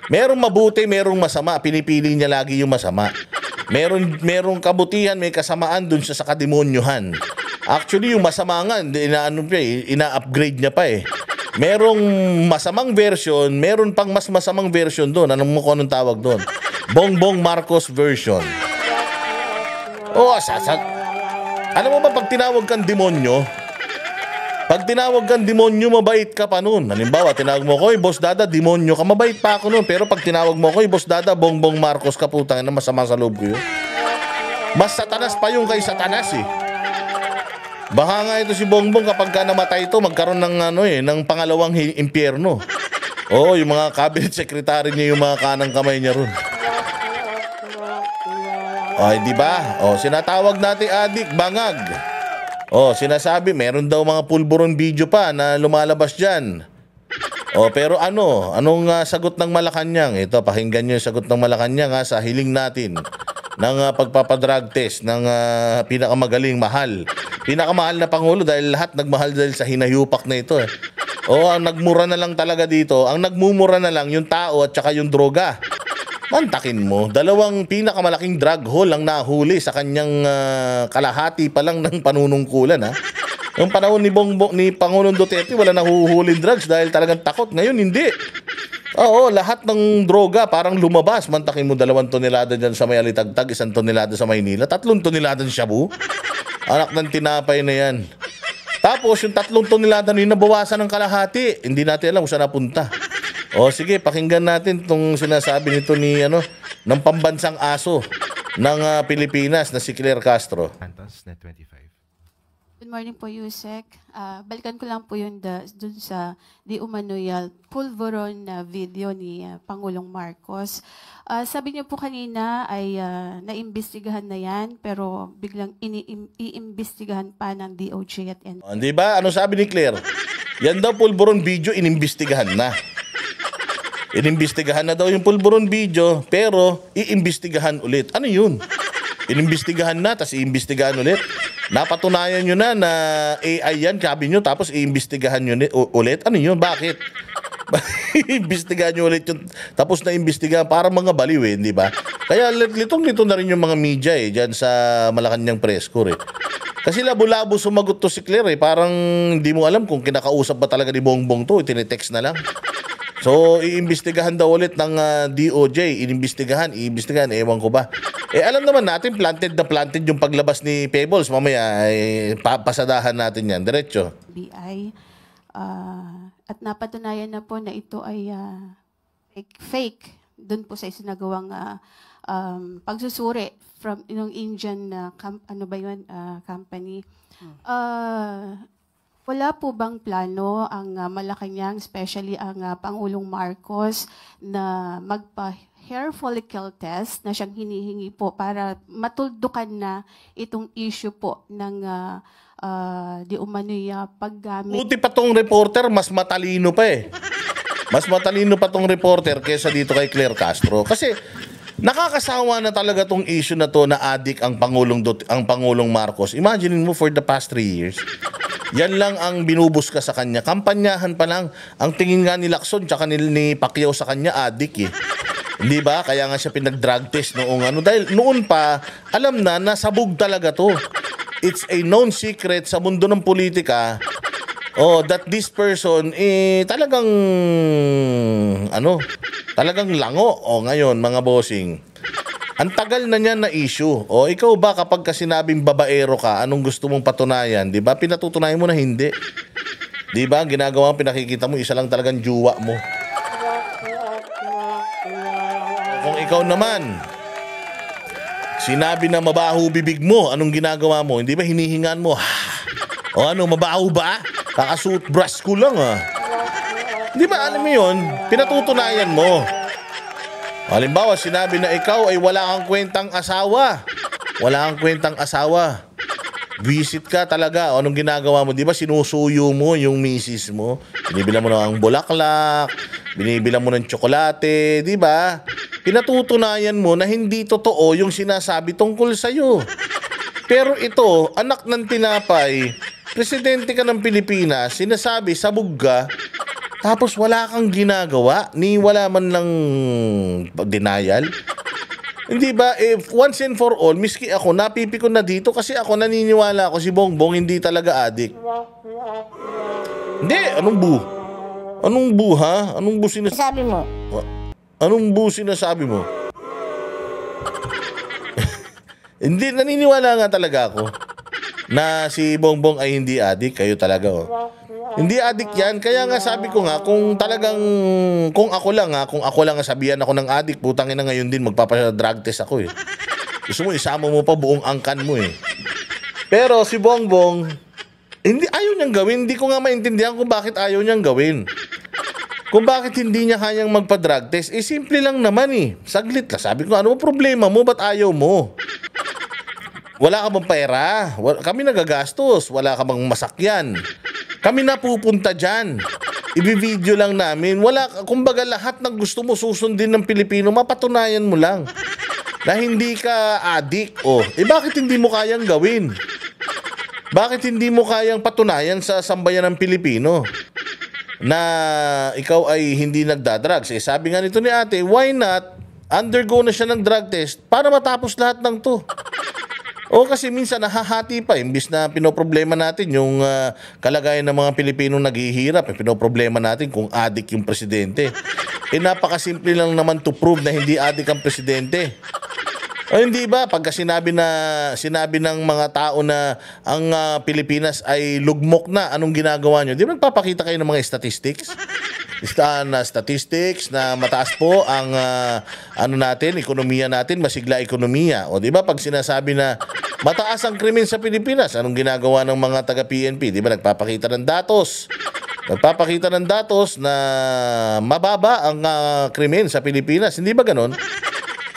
Merong mabuti, merong masama. Pinipili niya lagi yung masama. Merong kabutihan, may kasamaan dun siya sa kademonyuhan. Actually, yung masama nga, ina-upgrade niya pa eh. Merong masamang version, meron pang mas masamang version doon. Anong mo kung anong tawag doon? Bongbong Marcos version. Oh, alam mo ba pag tinawag kang demonyo, mabait ka pa nun. Halimbawa, tinawag mo ko, Boss Dada, demonyo ka, mabait pa ako nun. Pero pag tinawag mo ko, Boss Dada, Bongbong Marcos ka, putang na masama sa loob ko yun. Mas satanas pa yung kay satanas eh. Baka nga ito si Bongbong kapag ka namatay ito, magkaroon ng ng pangalawang impyerno. Oo, yung mga cabinet secretary niya, yung mga kanang kamay niya ron. Ay, di ba? Oh, sinatawag natin adik, bangag. Oh, sinasabi, meron daw mga pulburon video pa na lumalabas diyan. Oh, pero anong sagot ng Malacanang? Ito, pakinggan niyo yung sagot ng Malacanang sa hiling natin ng pagpapadrug test ng pinakamagaling pinakamahal na pangulo dahil lahat nagmahal dahil sa hinayupak na ito. Ang nagmura na lang talaga dito, ang nagmumura na lang yung tao at saka yung droga. Mantakin mo, dalawang pinakamalaking drug haul ang nahuli sa kanyang kalahati pa lang ng panunungkulan ha. Noong panahon ni Pangulong Duterte, wala nahuhuling drugs dahil talagang takot. Ngayon hindi. Oo, lahat ng droga parang lumabas. Mantakin mo 2 tonelada dyan sa may Alitagtag, 1 tonelada sa Maynila, 3 tonelada ng shabu. Anak ng tinapay na yan. Tapos yung 3 tonelada na nabawasan ng kalahati. Hindi natin alam kung saan napunta. O sige, pakinggan natin itong sinasabi nito ng pambansang aso ng Pilipinas na si Claire Castro. Santos, Net 25. Good morning po, Yusek. Balikan ko lang po yun dun sa di umano'y pulveron na video ni Pangulong Marcos. Sabi niyo po kanina ay naimbestigahan na yan, pero biglang iimbestigahan pa ng DOJ at NBI. Di ba? Ano sabi ni Claire? Yan daw pulveron video, inimbestigahan na. Inimbestigahan na daw yung pulveron video, pero iimbestigahan ulit. Ano yun? Inimbestigahan na, tapos iimbestigahan ulit. Napatunayan nyo na AI yan, sabi nyo, tapos iimbestigahan nyo ulit. Ano yun? Bakit? Iimbestigahan nyo ulit yun, tapos na-imbestigahan, para mga baliw eh, di ba? Kaya litong-lito na rin yung mga media eh, dyan sa Malacanang press corps eh. Kasi labo-labo sumagot to si Claire eh, parang hindi mo alam kung kinakausap ba talaga ni Bongbong to, tinitext na lang. So, iimbestigahan daw ulit ng DOJ. Iimbestigahan, ewan ko ba. Alam naman natin, planted yung paglabas ni Pebbles. Mamaya, pasadahan natin yan. Diretso. NBI. At napatunayan na po na ito ay fake. Doon po sa isinagawang pagsusuri from Indian company. Wala po bang plano ang Malacanang, especially ang Pangulong Marcos, na magpa-hair follicle test na siyang hinihingi po para matuldukan na itong issue po ng di umano'y paggamit? Buti pa tong reporter, mas matalino pa eh. Mas matalino pa tong reporter kesa dito kay Claire Castro. Kasi nakakasawa na talaga tong issue na to na adik ang Pangulong Marcos. Imagine mo for the past 3 years. Yan lang ang binubus ka sa kanya. Kampanyahan pa lang. Ang tingin nga ni Lacson tsaka ni Pacquiao sa kanya, adik eh. Hindi ba? Kaya nga siya pinag-drug test noong Dahil noon pa, alam na, nasabog talaga to. It's a known secret sa mundo ng politika that this person, talagang, talagang lango. Ngayon, mga bossing, ang tagal na niyan na issue. Ikaw ba kapag sinabing babaero ka, anong gusto mong patunayan? Di ba? Pinatutunayan mo na hindi. Di ba? Ginagawa, pinakikita mo, isa lang talagang juwa mo. Kung ikaw naman, sinabi na mabaho bibig mo, anong ginagawa mo? Hindi ba hinihingan mo? Mabaho ba? Kakasuit-brush ko lang Di ba, alam mo yun? Pinatutunayan mo. Halimbawa, sinabi na ikaw ay wala kang kwentang asawa. Wala kang kwentang asawa. Visit ka talaga. Anong ginagawa mo? Di ba sinusuyo mo yung misis mo? Binibilang mo ng bulaklak, binibilang mo ng tsokolate, di ba? Pinatutunayan mo na hindi totoo yung sinasabi tungkol sa'yo. Pero ito, anak ng tinapay, presidente ka ng Pilipinas, sinasabi, sabog ka, tapos wala kang ginagawa, ni wala man lang denial. Hindi ba, if once and for all, miski ako, napipikon na dito kasi ako naniniwala ako si Bongbong hindi talaga adik. Hindi, anong bu? Anong bu, ha? Anong bu Sabi mo, Anong bu sinasabi mo? Hindi, naniniwala nga talaga ako na si Bongbong ay hindi adik. Kayo talaga, oh. Hindi adik yan. Kaya nga sabi ko nga, kung talagang, kung ako lang nga sabihan ako ng adik, putangin na ngayon din, magpapa-drug test ako eh. Gusto mo, isama mo pa buong angkan mo eh. Pero si Bongbong, hindi, ayaw niyang gawin. Hindi ko nga maintindihan kung bakit ayaw niyang gawin. Kung bakit hindi niya kayang magpa-drug test, eh simple lang naman eh. Saglit lang. Sabi ko, ano problema mo? Ba't ayaw mo? Wala ka bang pera? Kami nagagastos. Wala ka bang masakyan? Kami napupunta dyan. Ibi-video lang namin. Kumbaga lahat ng gusto mo susundin ng Pilipino, mapatunayan mo lang na hindi ka adik. Oh, bakit hindi mo kayang gawin? Bakit hindi mo kayang patunayan sa sambayan ng Pilipino na ikaw ay hindi nagdadrugs? Eh, sabi nga nito ni ate, why not undergo na siya ng drug test para matapos lahat ng to? O kasi minsan nahahati pa, imbis na pinoproblema natin yung kalagayan ng mga Pilipinong naghihirap, pinoproblema natin kung adik yung presidente. Eh napakasimple lang naman to prove na hindi adik ang presidente. O hindi ba, pagka sinabi ng mga tao na ang Pilipinas ay lugmok na, anong ginagawa nyo? Di ba nagpapakita kayo ng mga statistics? Statistics na mataas po ang ekonomiya natin, masigla ekonomiya. O di ba pag sinasabi na mataas ang krimen sa Pilipinas, anong ginagawa ng mga taga PNP? Di ba nagpapakita ng datos? Nagpapakita ng datos na mababa ang krimen sa Pilipinas. Hindi ba ganon?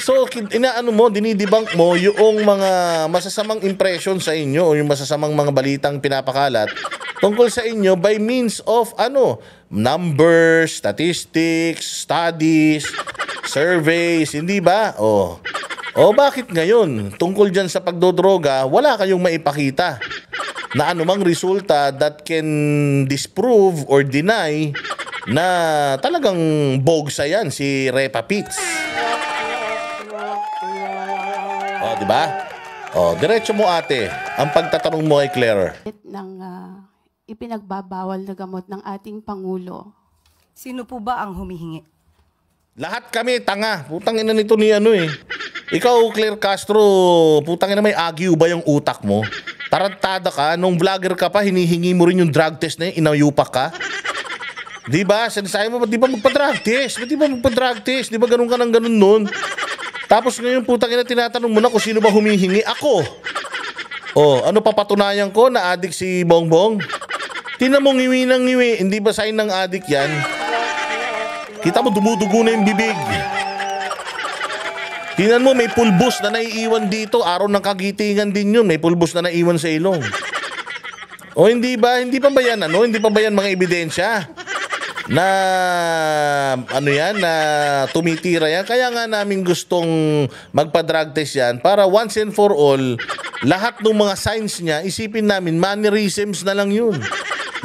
So, dinidibang mo yung mga masasamang impression sa inyo o yung masasamang mga balitang pinapakalat tungkol sa inyo by means of numbers, statistics, studies, surveys, hindi ba? O bakit ngayon tungkol dyan sa pagdodroga, wala kayong maipakita na anumang resulta that can disprove or deny na talagang bogsa yan si Repa Pitts. O, di ba? O, diretso mo ate, ang pagtatanong mo ay Claire. ng ipinagbabawal na gamot ng ating Pangulo. sino po ba ang humihingi? Lahat kami, tanga. Putang ina nito ni Ikaw, Claire Castro, putang ina may agyo ba yung utak mo? Tarantada ka, nung vlogger ka pa, hinihingi mo rin yung drug test na yun, inayupak ka. Di ba? Sinasabi mo, di ba magpa-drug test? Di ba magpa-drug test? Di ba ganun ka ng ganun nun? Tapos ngayon, putang ina, tinatanong mo na kung sino ba humihingi? Ako. O, ano papatunayan ko na adik si Bongbong? Tingnan mo ngiwi ng ngiwi, hindi ba sign ng adik yan? Kita mo, dumudugo na yung bibig. Tingnan mo, may pulbos na naiiwan dito. Araw ng kagitingan din yun. May pulbos na naiwan sa ilong. O hindi ba? Hindi pa ba yan, Hindi pa ba yan mga ebidensya? Na, na tumitira yan. Kaya nga namin gustong magpa-drug test yan para once and for all, lahat ng mga signs niya, isipin namin, mannerisms na lang yun.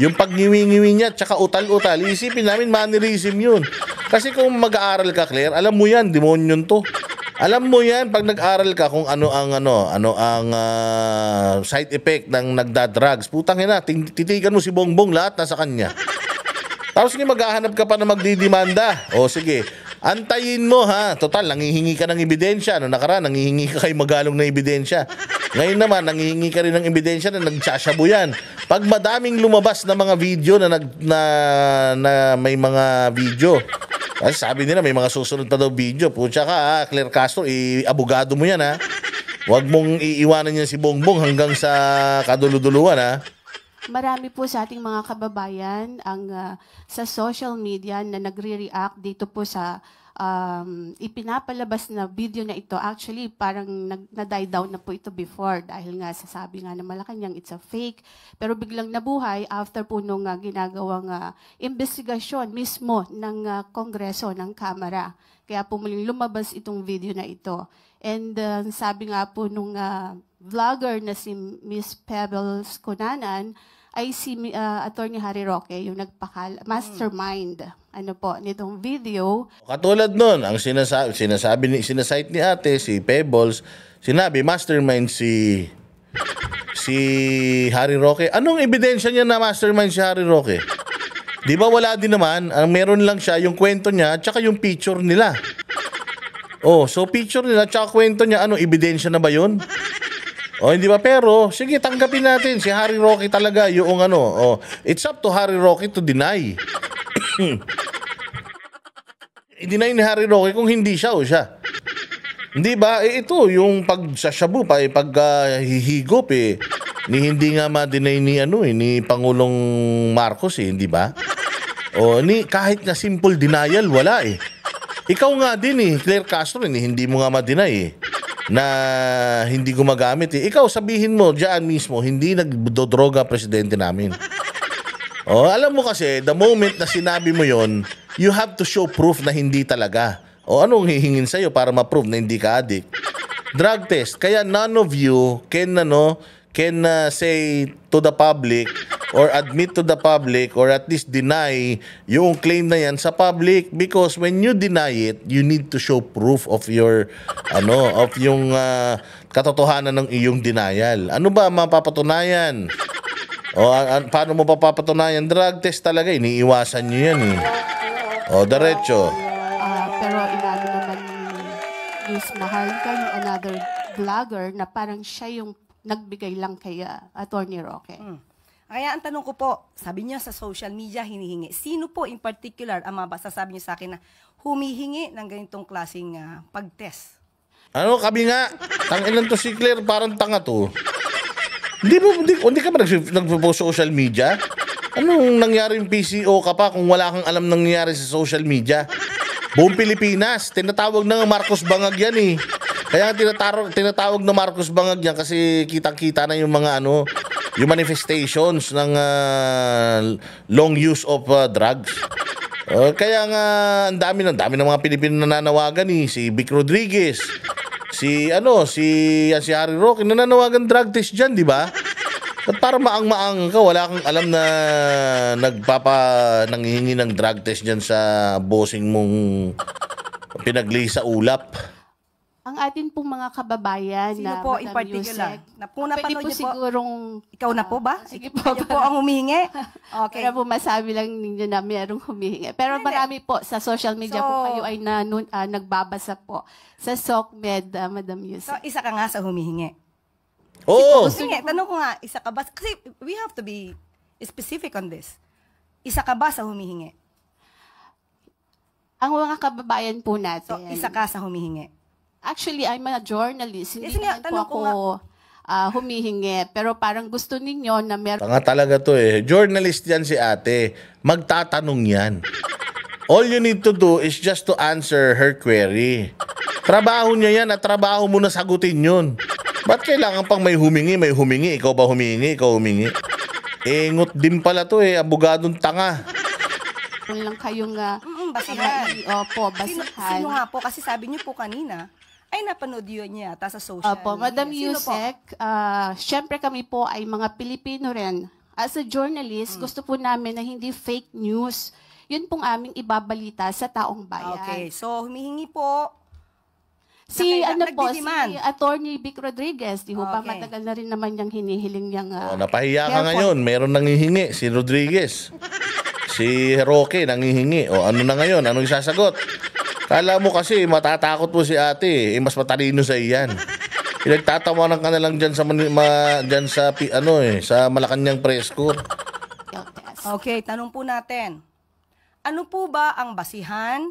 Yung pagngiwi-ngiwi niya, tsaka utal-utal, isipin namin mannerism yun. Kasi kung mag-aaral ka, Claire, alam mo yan, demonyon to. Alam mo yan, pag nag-aaral ka kung ano ang side effect ng nagda-drugs. Putang ina, titigan mo si Bongbong, lahat nasa kanya. Tapos ngayon maghahanap ka pa na magdidimanda. O sige, antayin mo ha. Total, nangihingi ka ng ebidensya. Ano nakaraan, nangihingi ka kay Magalong na ebidensya. Ngayon naman, nangihingi ka rin ng ebidensya na nagtsasyabu yan. Pag madaming lumabas na mga video na may mga video, kasi sabi nila may mga susunod pa daw video. Pucha ka ha, Claire Castro, abogado mo yan ha. Huwag mong iiwanan yan si Bongbong hanggang sa kaduluduluan ha. Marami po sa ating mga kababayan ang sa social media na nagre-react dito po sa ipinapalabas na video na ito. Actually, parang na-die down na po ito before dahil nga sasabi nga na Malacanang it's a fake. Pero biglang nabuhay after po nung ginagawang investigasyon mismo ng Kongreso, ng Kamara. Kaya po muling lumabas itong video na ito. And sabi nga po nung vlogger na si Miss Pebbles Cunanan, ay si Attorney Harry Roque, yung mastermind nitong video. Katulad nun, ang sinasite ni ate, si Pebbles, sinabi, mastermind si Harry Roque. Anong ebidensya niya na mastermind si Harry Roque? Di ba wala din naman? Ang meron lang siya, yung kwento niya, tsaka yung picture nila. Oh, so picture nila, tsaka kwento niya, anong ebidensya na ba yun? Oh, hindi ba? Pero, sige, tanggapin natin. Si Harry Roque talaga yung Oh, it's up to Harry Roque to deny. I-deny ni Harry Roque kung hindi siya o siya. Hindi ba? Ito, yung pagsashabu pa, highigop ni hindi nga ma-deny ni Pangulong Marcos hindi ba? O, kahit na simple denial, wala Ikaw nga din Claire Castro, hindi mo nga ma-deny na hindi gumagamit Ikaw sabihin mo diyan mismo, hindi nagdodroga presidente namin. Oh, alam mo kasi, the moment na sinabi mo yon, you have to show proof na hindi talaga. O anong hihingin sa'yo para ma-prove na hindi ka addict? Drug test. Kaya none of you can say to the public or admit to the public or at least deny yung claim na yan sa public, because when you deny it, you need to show proof of your of yung katotohanan ng iyong denial. Ano ba mapapatunayan? O paano mo papapatunayan? Drug test talaga, iniiwasan nyo yan O diretso. Pero inaano naman ni Miss Maharlika, yung another vlogger, na parang siya yung nagbigay lang kay Attorney Roque. Kaya ang tanong ko po, sabi niya sa social media hinihingi. Sino po in particular ang masasabi niyo sa akin na humihingi ng ganitong klaseng pag-test? Ano, kami nga. Tangilan to si Claire, parang tanga to. Hindi ka ba nagpo-post sa social media? Anong nangyari yung PCO ka pa kung wala kang alam nangyari sa social media? Buong Pilipinas, tinatawag ng Marcos Bangag yan Kaya tinatawag na Marcos Bangag yan kasi kitang-kita na yung mga yung manifestations ng long use of drugs. Kaya nga ang dami ng mga Pilipino nananawagan si Vic Rodriguez, si Harry Roque nananawagan drug test diyan, di ba? At para maang-maang ka, wala kang alam na nanghihingi ng drug test diyan sa bossing mong pinagli sa ulap. Ang atin pong mga kababayan Sino na po in Madam particular? Yusek, Napanood pwede po niyo po. sigurong Ikaw na po ba? Sige po. Kayo po ang humihingi? Okay. Pero po masabi lang ninyo na mayroong humihingi. Pero Hindi. marami po sa social media So, kung kayo ay nagbabasa po sa SOCMED, Madam So, Yusek. isa ka nga sa humihingi. Oo. Sige, tanong ko nga, isa ka ba? Kasi we have to be specific on this. Isa ka ba sa humihingi? Ang mga kababayan po So, natin. isa ka sa humihingi. Actually, I'm a journalist. Hindi Yes, nga, naman po tanong ako ko nga. humihingi. Pero parang gusto ninyo na meron. Tanga talaga to Journalist yan si ate. Magtatanong yan. All you need to do is just to answer her query. Trabaho niya yan at trabaho mo na sagutin yun. Ba't kailangan pang may humingi? Ikaw ba humingi? Ikaw humingi? Ngot din pala to abogadong tanga. Kung lang kayong Basihan. Opo, basihan. Sino nga po? Kasi sabi niyo po kanina, ay napanood yun niya yata sa social Opo, media. Madam Sino po? Yusek, syempre kami po ay mga Pilipino rin. As a journalist, gusto po namin na hindi fake news. Yun pong aming ibabalita sa taong bayan. Okay, so humihingi po. Si Nagdidemand. Attorney Vic Rodriguez, di ho ba Okay. matagal na rin naman niyang hinihiling niyang Napahiya ka careful. ngayon. Meron nangihingi. Si Rodriguez. Si Roque nangihingi. O ano na ngayon? Anong isasagot? Kala mo kasi matatakot mo si ate. Mas matalino sa iyan. Pinagtatawanan ka na lang dyan sa sa Malacanang press corps. test. Okay, tanong po natin. Ano po ba ang basihan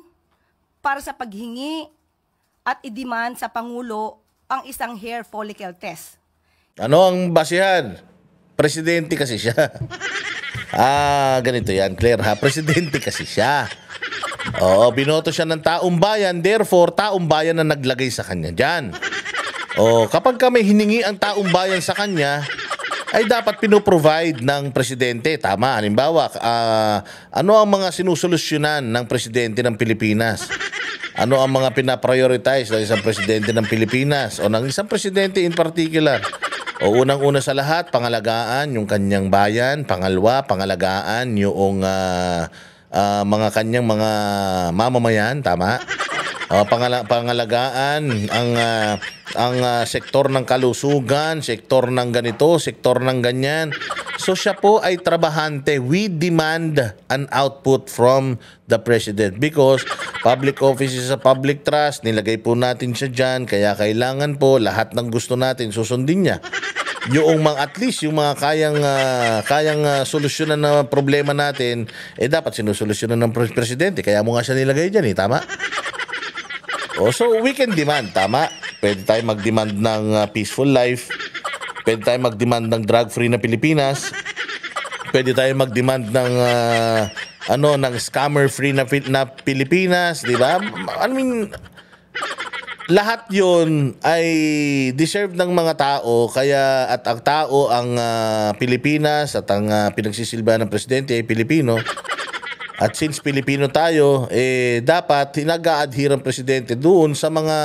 para sa paghingi at i-demand sa Pangulo ang isang hair follicle test? Ano ang basihan? Presidente kasi siya. Ganito yan, Claire ha. Presidente kasi siya. Oo, binoto siya ng taong bayan. Therefore, taong bayan na naglagay sa kanya dyan. Kapag may hiningi ang taong bayan sa kanya, ay dapat pinoprovide ng presidente. Tama. Halimbawa, ano ang mga sinusolusyonan ng presidente ng Pilipinas? Ano ang mga pinaprioritize ng isang presidente ng Pilipinas o ng isang presidente in particular? O unang-una sa lahat, pangalagaan yung kanyang bayan. Pangalawa, pangalagaan yung mga kanyang mga mamamayan, tama? O, pangalagaan ang sektor ng kalusugan, sektor ng ganito, sektor ng ganyan. So siya po ay trabahante. We demand an output from the President because public office is a public trust. Nilagay po natin siya dyan, kaya kailangan po lahat ng gusto natin susundin niya. Yung at least yung mga kayang solusyonan na problema natin, dapat sinusolusyonan ng Presidente. Kaya mo nga siya nilagay dyan, tama? So we can demand, tama? Pwede tayo mag-demand ng peaceful life. Pwede tayo mag-demand ng drug-free na Pilipinas. Pwede tayo mag-demand ng ng scammer-free na Pilipinas, di ba? I mean, lahat 'yon ay deserve ng mga tao, kaya at ang tao ang Pilipinas at ang pinagsisilbihan ng presidente ay Pilipino. At since Pilipino tayo, dapat nag-a-adhere ang presidente doon sa mga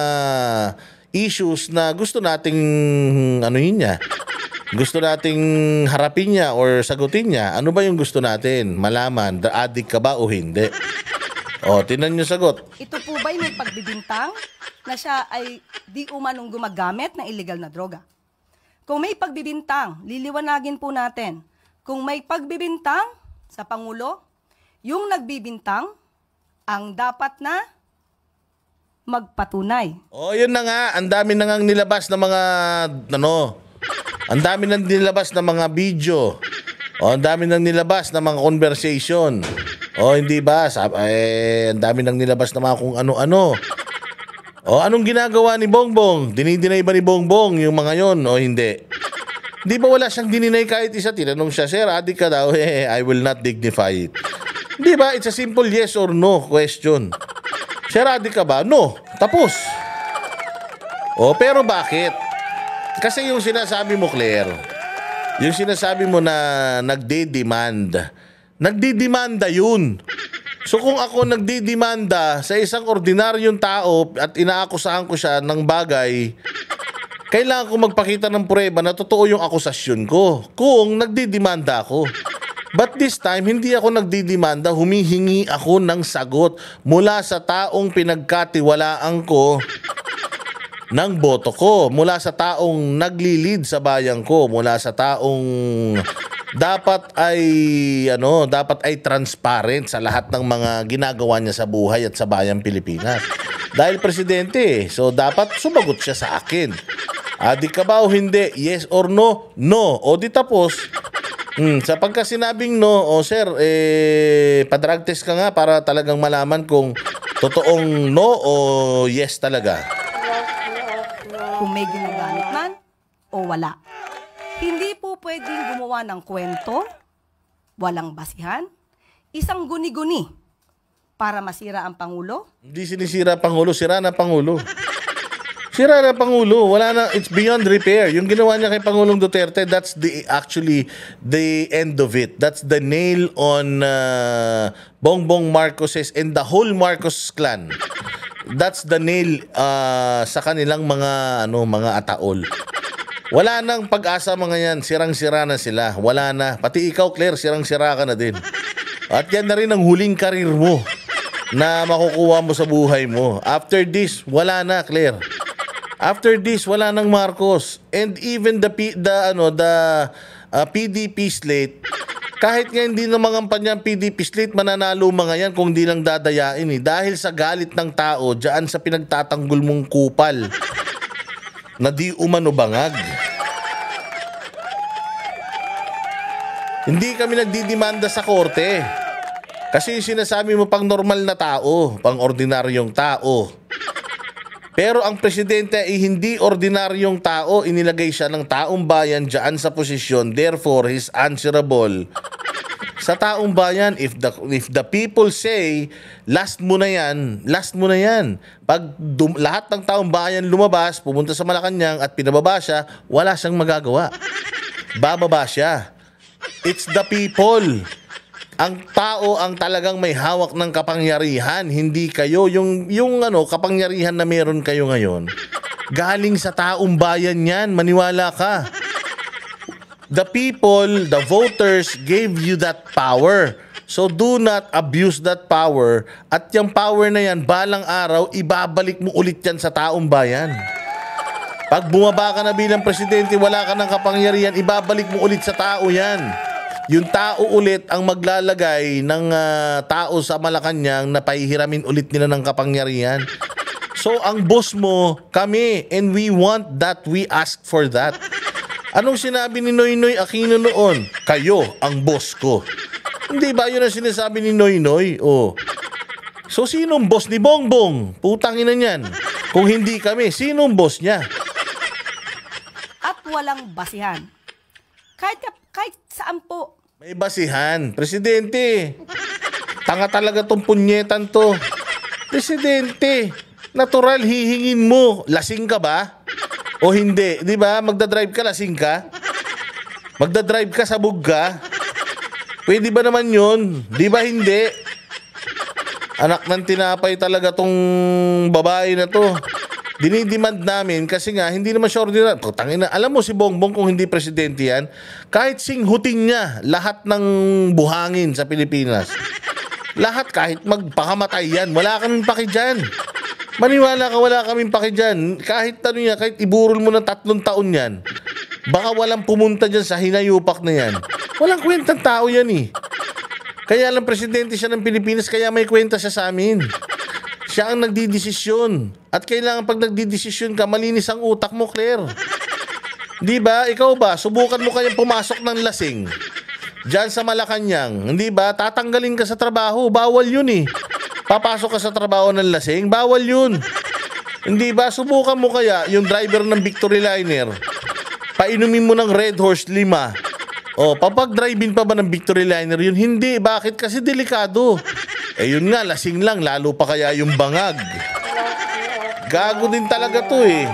issues na gusto nating niya. Gusto nating harapin niya or sagutin niya. Ano ba yung gusto natin? Malaman, addict ka ba o hindi? O, tinan niyo sagot. Ito po ba'y may pagbibintang na siya ay di umanong gumagamit ng illegal na droga? Kung may pagbibintang, liliwanagin po natin. Kung may pagbibintang sa Pangulo, yung nagbibintang ang dapat na magpatunay. O, yun na nga. Ang dami na nga nilabas na mga, ang dami nang nilabas na mga video. O, ang dami nang nilabas na mga conversation. O, hindi ba? Ang dami nang nilabas na mga kung ano-ano. O, anong ginagawa ni Bongbong? Dinidinay ba ni Bongbong yung mga yon o hindi? Di ba wala siyang dininay kahit isa? Tinanong siya, sir, adik ka daw? I will not dignify it. Di ba? It's a simple yes or no question. Sir, adik ka ba? No. Tapos. O, pero bakit? Kasi yung sinasabi mo, Claire, yung sinasabi mo na nagdidemanda yun. So kung ako nagdidemanda sa isang ordinaryong tao at inaakusahan ko siya ng bagay, kailangan ko magpakita ng prueba na totoo yung akusasyon ko kung nagdidemanda ako. But this time, hindi ako nagdidemanda, humihingi ako ng sagot mula sa taong pinagkatiwalaan ko ng boto ko, mula sa taong naglilid sa bayan ko, mula sa taong dapat ay transparent sa lahat ng mga ginagawa niya sa buhay at sa bayang Pilipinas. Dahil presidente, so dapat sumagot siya sa akin. Adik ka ba o hindi? Yes or no? No. O di tapos. Sa pagka sinabing no, sir, pa-drug test ka nga para talagang malaman kung totoong no o yes talaga. Kung may ginagamit man o wala. Hindi po pwedeng gumawa ng kwento, walang basihan, isang guni-guni para masira ang Pangulo. Hindi sinisira Pangulo, sira na Pangulo. Sira na Pangulo, wala na, it's beyond repair. Yung ginawa niya kay Pangulong Duterte, that's actually the end of it. That's the nail on Bongbong Marcoses and the whole Marcos clan. That's the nail sa kanilang mga ataol. Wala nang pag-asa mga yan, sirang-sira na sila. Wala na. Pati ikaw, Claire, sirang-sira ka na din. At yan na rin ang huling karir mo na makukuha mo sa buhay mo. After this, wala na, Claire. After this, wala nang Marcos. And even the PDP slate, kahit nga hindi na mga panyang PDP slate, mananalo mga yan kung di lang dadayain dahil sa galit ng tao dyan sa pinagtatanggol mong kupal na di umano bangag. Hindi kami nagdidemanda sa korte. Kasi yung sinasabi mo pang normal na tao, pang ordinaryong tao. Pero ang presidente ay hindi ordinaryong tao, inilagay siya ng taong bayan dyan sa posisyon. Therefore, he's answerable sa taong bayan. If the people say, last mo na yan. Pag lahat ng taong bayan lumabas, pumunta sa Malacanang at pinababa siya, wala siyang magagawa. Bababa siya. It's the people. Ang tao ang talagang may hawak ng kapangyarihan, hindi kayo. Yung kapangyarihan na meron kayo ngayon, galing sa taong bayan yan, maniwala ka. The people, the voters gave you that power. So do not abuse that power. At yung power na yan, balang araw, ibabalik mo ulit yan sa taong bayan. Pag bumaba ka na bilang presidente, wala ka ng kapangyarihan, ibabalik mo ulit sa tao yan. Yung tao ulit ang maglalagay ng tao sa Malacanang na pahihiramin ulit nila ng kapangyarihan. So ang boss mo, kami, and we want that, we ask for that. Anong sinabi ni Noynoy Aquino noon? Kayo ang boss ko. Hindi ba yun ang sinasabi ni Noynoy? Oh. So sinong boss ni Bongbong? Putangin na niyan. Kung hindi kami, sinong boss niya? At walang basihan. Kahit saan po. May basihan. Presidente. Tanga talaga tong punyetan to. Presidente. Natural, hihingin mo. Lasing ka ba? O hindi? Di ba? Magdadrive ka, lasing ka? Magdadrive ka, sabog ka? Pwede ba naman yun? Di ba hindi? Anak ng tinapay talaga tong babae na to. Dinidemand namin kasi nga hindi naman siya ordinary. Tangina, alam mo si Bongbong kung hindi presidente yan, kahit singhutin niya lahat ng buhangin sa Pilipinas. Lahat kahit magpakamatay yan, wala kaming paki dyan. Maniwala ka, wala kaming paki dyan. Kahit ano yan, kahit iburol mo ng 3 taon yan, baka walang pumunta dyan sa hinayupak na yan. Walang kwentang tao yan eh. Kaya lang presidente siya ng Pilipinas, kaya may kwenta siya sa amin. Siya ang nagdidesisyon. At kailangan pag nagdidesisyon ka, malinis ang utak mo, Claire. Di ba? Ikaw ba? Subukan mo kayang pumasok ng lasing diyan sa Malacanang. Hindi ba? Tatanggalin ka sa trabaho. Bawal yun eh. Papasok ka sa trabaho ng lasing. Bawal yun. Hindi ba? Subukan mo kaya yung driver ng Victory Liner. Painumin mo ng Red Horse 5. O, papag-drive-in pa ba ng Victory Liner yun? Hindi. Bakit? Kasi delikado. Eh yun nga, lasing lang. Lalo pa kaya yung bangag. Gago din talaga to eh.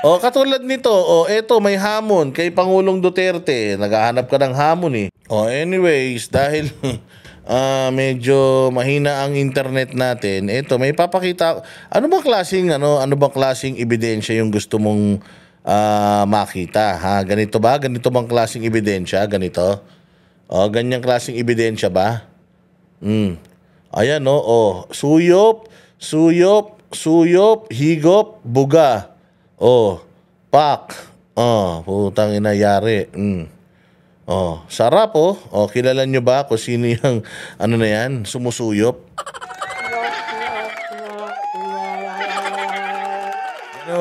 Oh, katulad nito, eto may hamon kay Pangulong Duterte. Naghahanap ka ng hamon eh. Anyways, dahil medyo mahina ang internet natin, eto may papakita. Ano bang klaseng ebidensya yung gusto mong makita? Ha, ganito ba? Ganito bang klaseng ebidensya? Ganito? Ganyang klaseng ebidensya ba? Ayan suyop, higop, buga. Pak. Putang ina, yari. Sarap kilala nyo ba kung sino yung ano na yan, sumusuyop?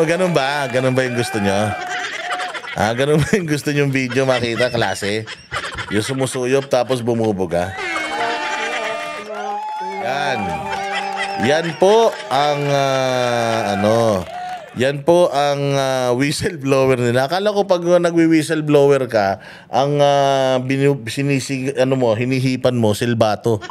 Ganun ba? Ganun ba yung gusto nyo? Ganun ba yung gusto nyo yung video makita, klase? Yung sumusuyop tapos bumubuga? Yan po ang yan po ang whistleblower nila. Akala ko pag nagwi-whistleblower ka, ang hinihipan mo silbato.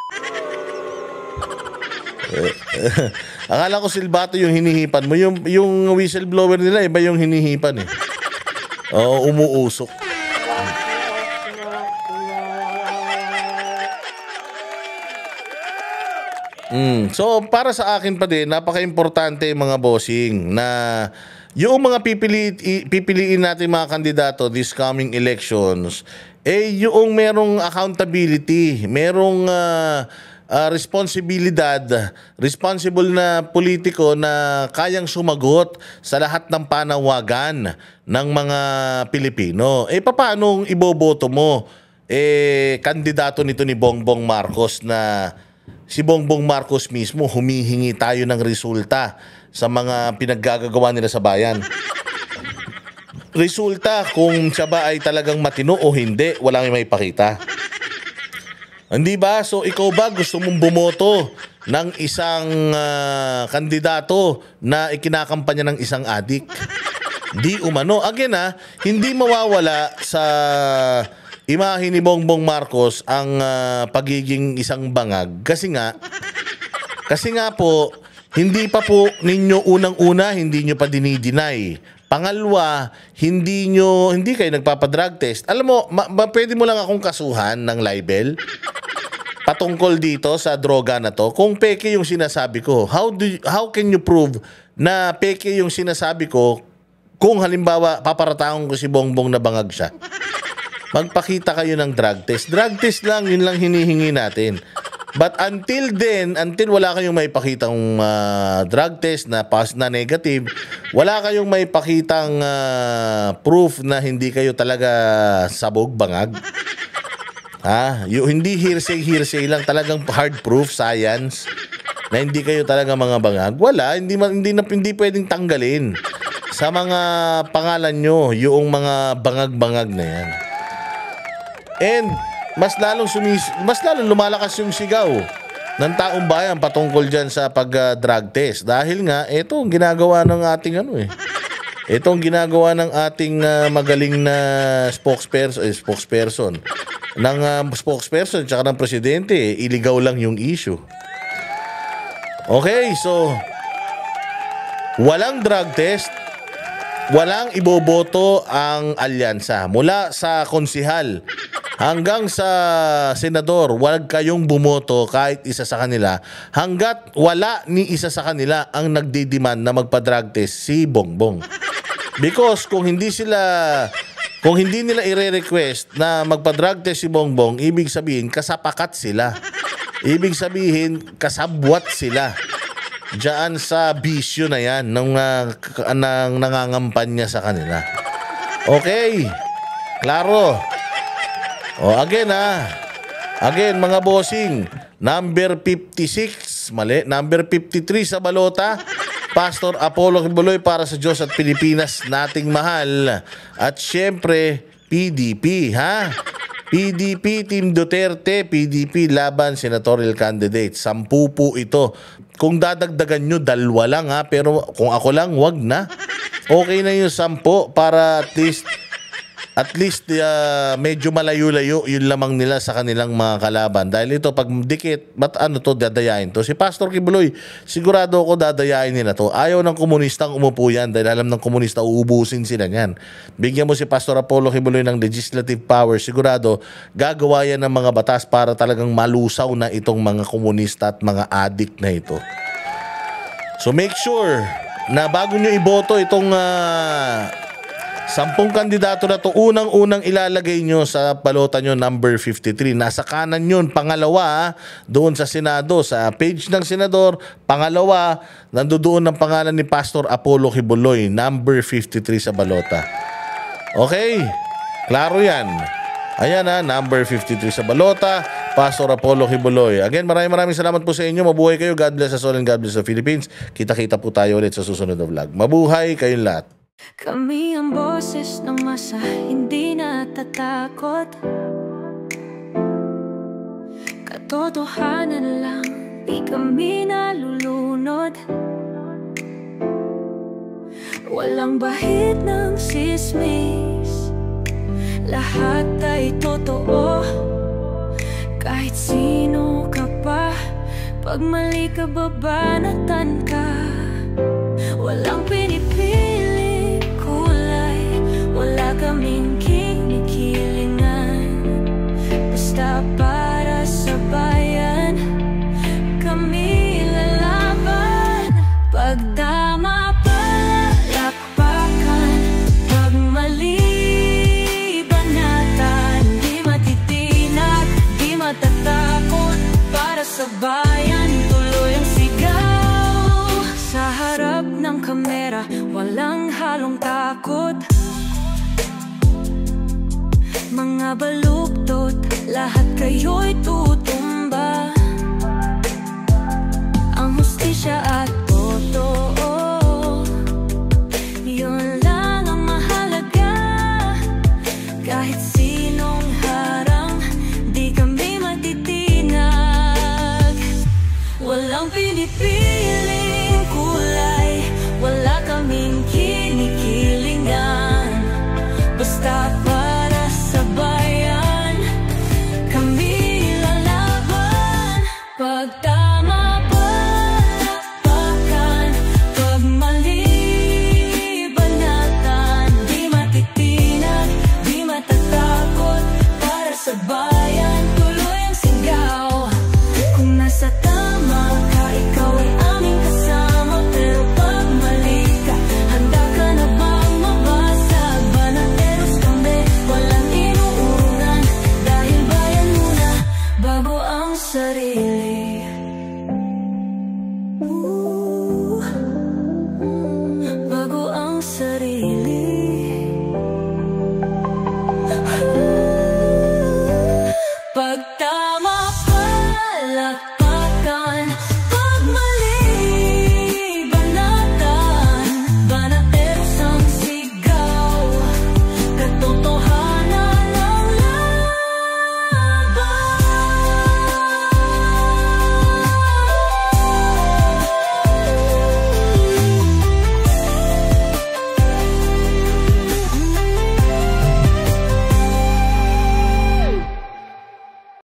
Akala ko silbato yung hinihipan mo. Yung whistleblower nila iba yung hinihipan eh. Umuusok. So para sa akin pa din, napaka-importante mga bossing na yung mga pipiliin natin mga kandidato this coming elections, yung merong accountability, merong responsible na politiko na kayang sumagot sa lahat ng panawagan ng mga Pilipino. Paano iboboto mo? Kandidato nito ni Bongbong Marcos na si Bongbong Marcos mismo humihingi tayo ng resulta sa mga pinaggagawa nila sa bayan. Resulta kung siya ba ay talagang matino o hindi, walang may pakita. Hindi ba? So ikaw ba gusto mong bumoto ng isang kandidato na ikinakampanya ng isang adik? Di umano. Again hindi mawawala sa imahe ni Bongbong Marcos ang pagiging isang bangag kasi nga po hindi pa po ninyo unang-una hindi nyo pa dinideny. Pangalawa, hindi kayo nagpapadrug test. Alam mo, pwede mo lang akong kasuhan ng libel patungkol dito sa droga na to kung peke yung sinasabi ko. How can you prove na peke yung sinasabi ko kung halimbawa paparataon ko si Bongbong na bangag siya, magpakita kayo ng drug test. Drug test lang, yun lang hinihingi natin. But until then, until wala kayong maipakitang drug test na negative, wala kayong maipakitang proof na hindi kayo talaga sabog, bangag. Hindi hearsay lang, talagang hard proof, science, na hindi kayo talaga mga bangag. Wala, hindi pwedeng tanggalin sa mga pangalan nyo yung mga bangag-bangag na yan. And mas lalong lumalakas yung sigaw ng taong bayan patungkol dyan sa pag-drug test. Dahil nga, ito ang ginagawa ng ating Ito ang ginagawa ng ating magaling na spokesperson tsaka ng presidente. Iligaw lang yung issue. Okay, so walang drug test, walang iboboto ang alyansa. Mula sa konsihal hanggang sa senador, wag kayong bumoto kahit isa sa kanila hanggat wala ni isa sa kanila ang nagdidemand na magpa-drug test si Bongbong. Because kung hindi nila i-request na magpa-drug test si Bongbong, ibig sabihin kasapakat sila. Ibig sabihin kasabwat sila diyan sa bisyo na yan ng nangangampanya sa kanila. Okay, klaro. Again mga bossing, number 56, mali, number 53 sa balota, Pastor Apollo Kibuloy para sa Diyos at Pilipinas nating mahal. At syempre, PDP, PDP, Team Duterte, PDP laban senatorial candidate. 10 po ito. Kung dadagdagan nyo, 2 lang pero kung ako lang, wag na. Okay na yung 10 para at least medyo malayo-layo yun lamang nila sa kanilang mga kalaban. Dahil ito, pag dikit, dadayain to? Si Pastor Kibuloy, sigurado ako dadayain nila to. Ayaw ng komunistang umupo yan dahil alam ng komunista uubusin sila niyan. Bigyan mo si Pastor Apollo Kibuloy ng legislative power, sigurado gagawa yan ng mga batas para talagang malusaw na itong mga komunista at mga adik na ito. So make sure na bago nyo iboto itong 10 kandidato na to, unang-unang ilalagay nyo sa balota nyo number 53. Nasa kanan yun. Pangalawa, doon sa Senado, sa page ng Senador, pangalawa, nandoon ang pangalan ni Pastor Apollo Kibuloy, number 53 sa balota. Okay? Klaro yan. Ayan number 53 sa balota, Pastor Apollo Kibuloy. Again, maraming salamat po sa inyo. Mabuhay kayo. God bless us all and God bless the Philippines. Kita-kita po tayo ulit sa susunod na vlog. Mabuhay kayong lahat. Kami ang boses ng masa, hindi natatakot. Katotohanan lang, di kami nalulunod. Walang bahid ng sismis, lahat ay totoo. Kahit sino ka pa, pag mali ka babanatan ka. Walang pinipili, wala kaming kinikilingan. Basta para sa bayan, kami lalaban. Pag tama palakpakan, pag mali banatan. Di matitinag, di matatakot. Para sa bayan, tuloy ang sigaw. Sa harap ng kamera, walang halong takot. Mga baluktot, lahat kayo'y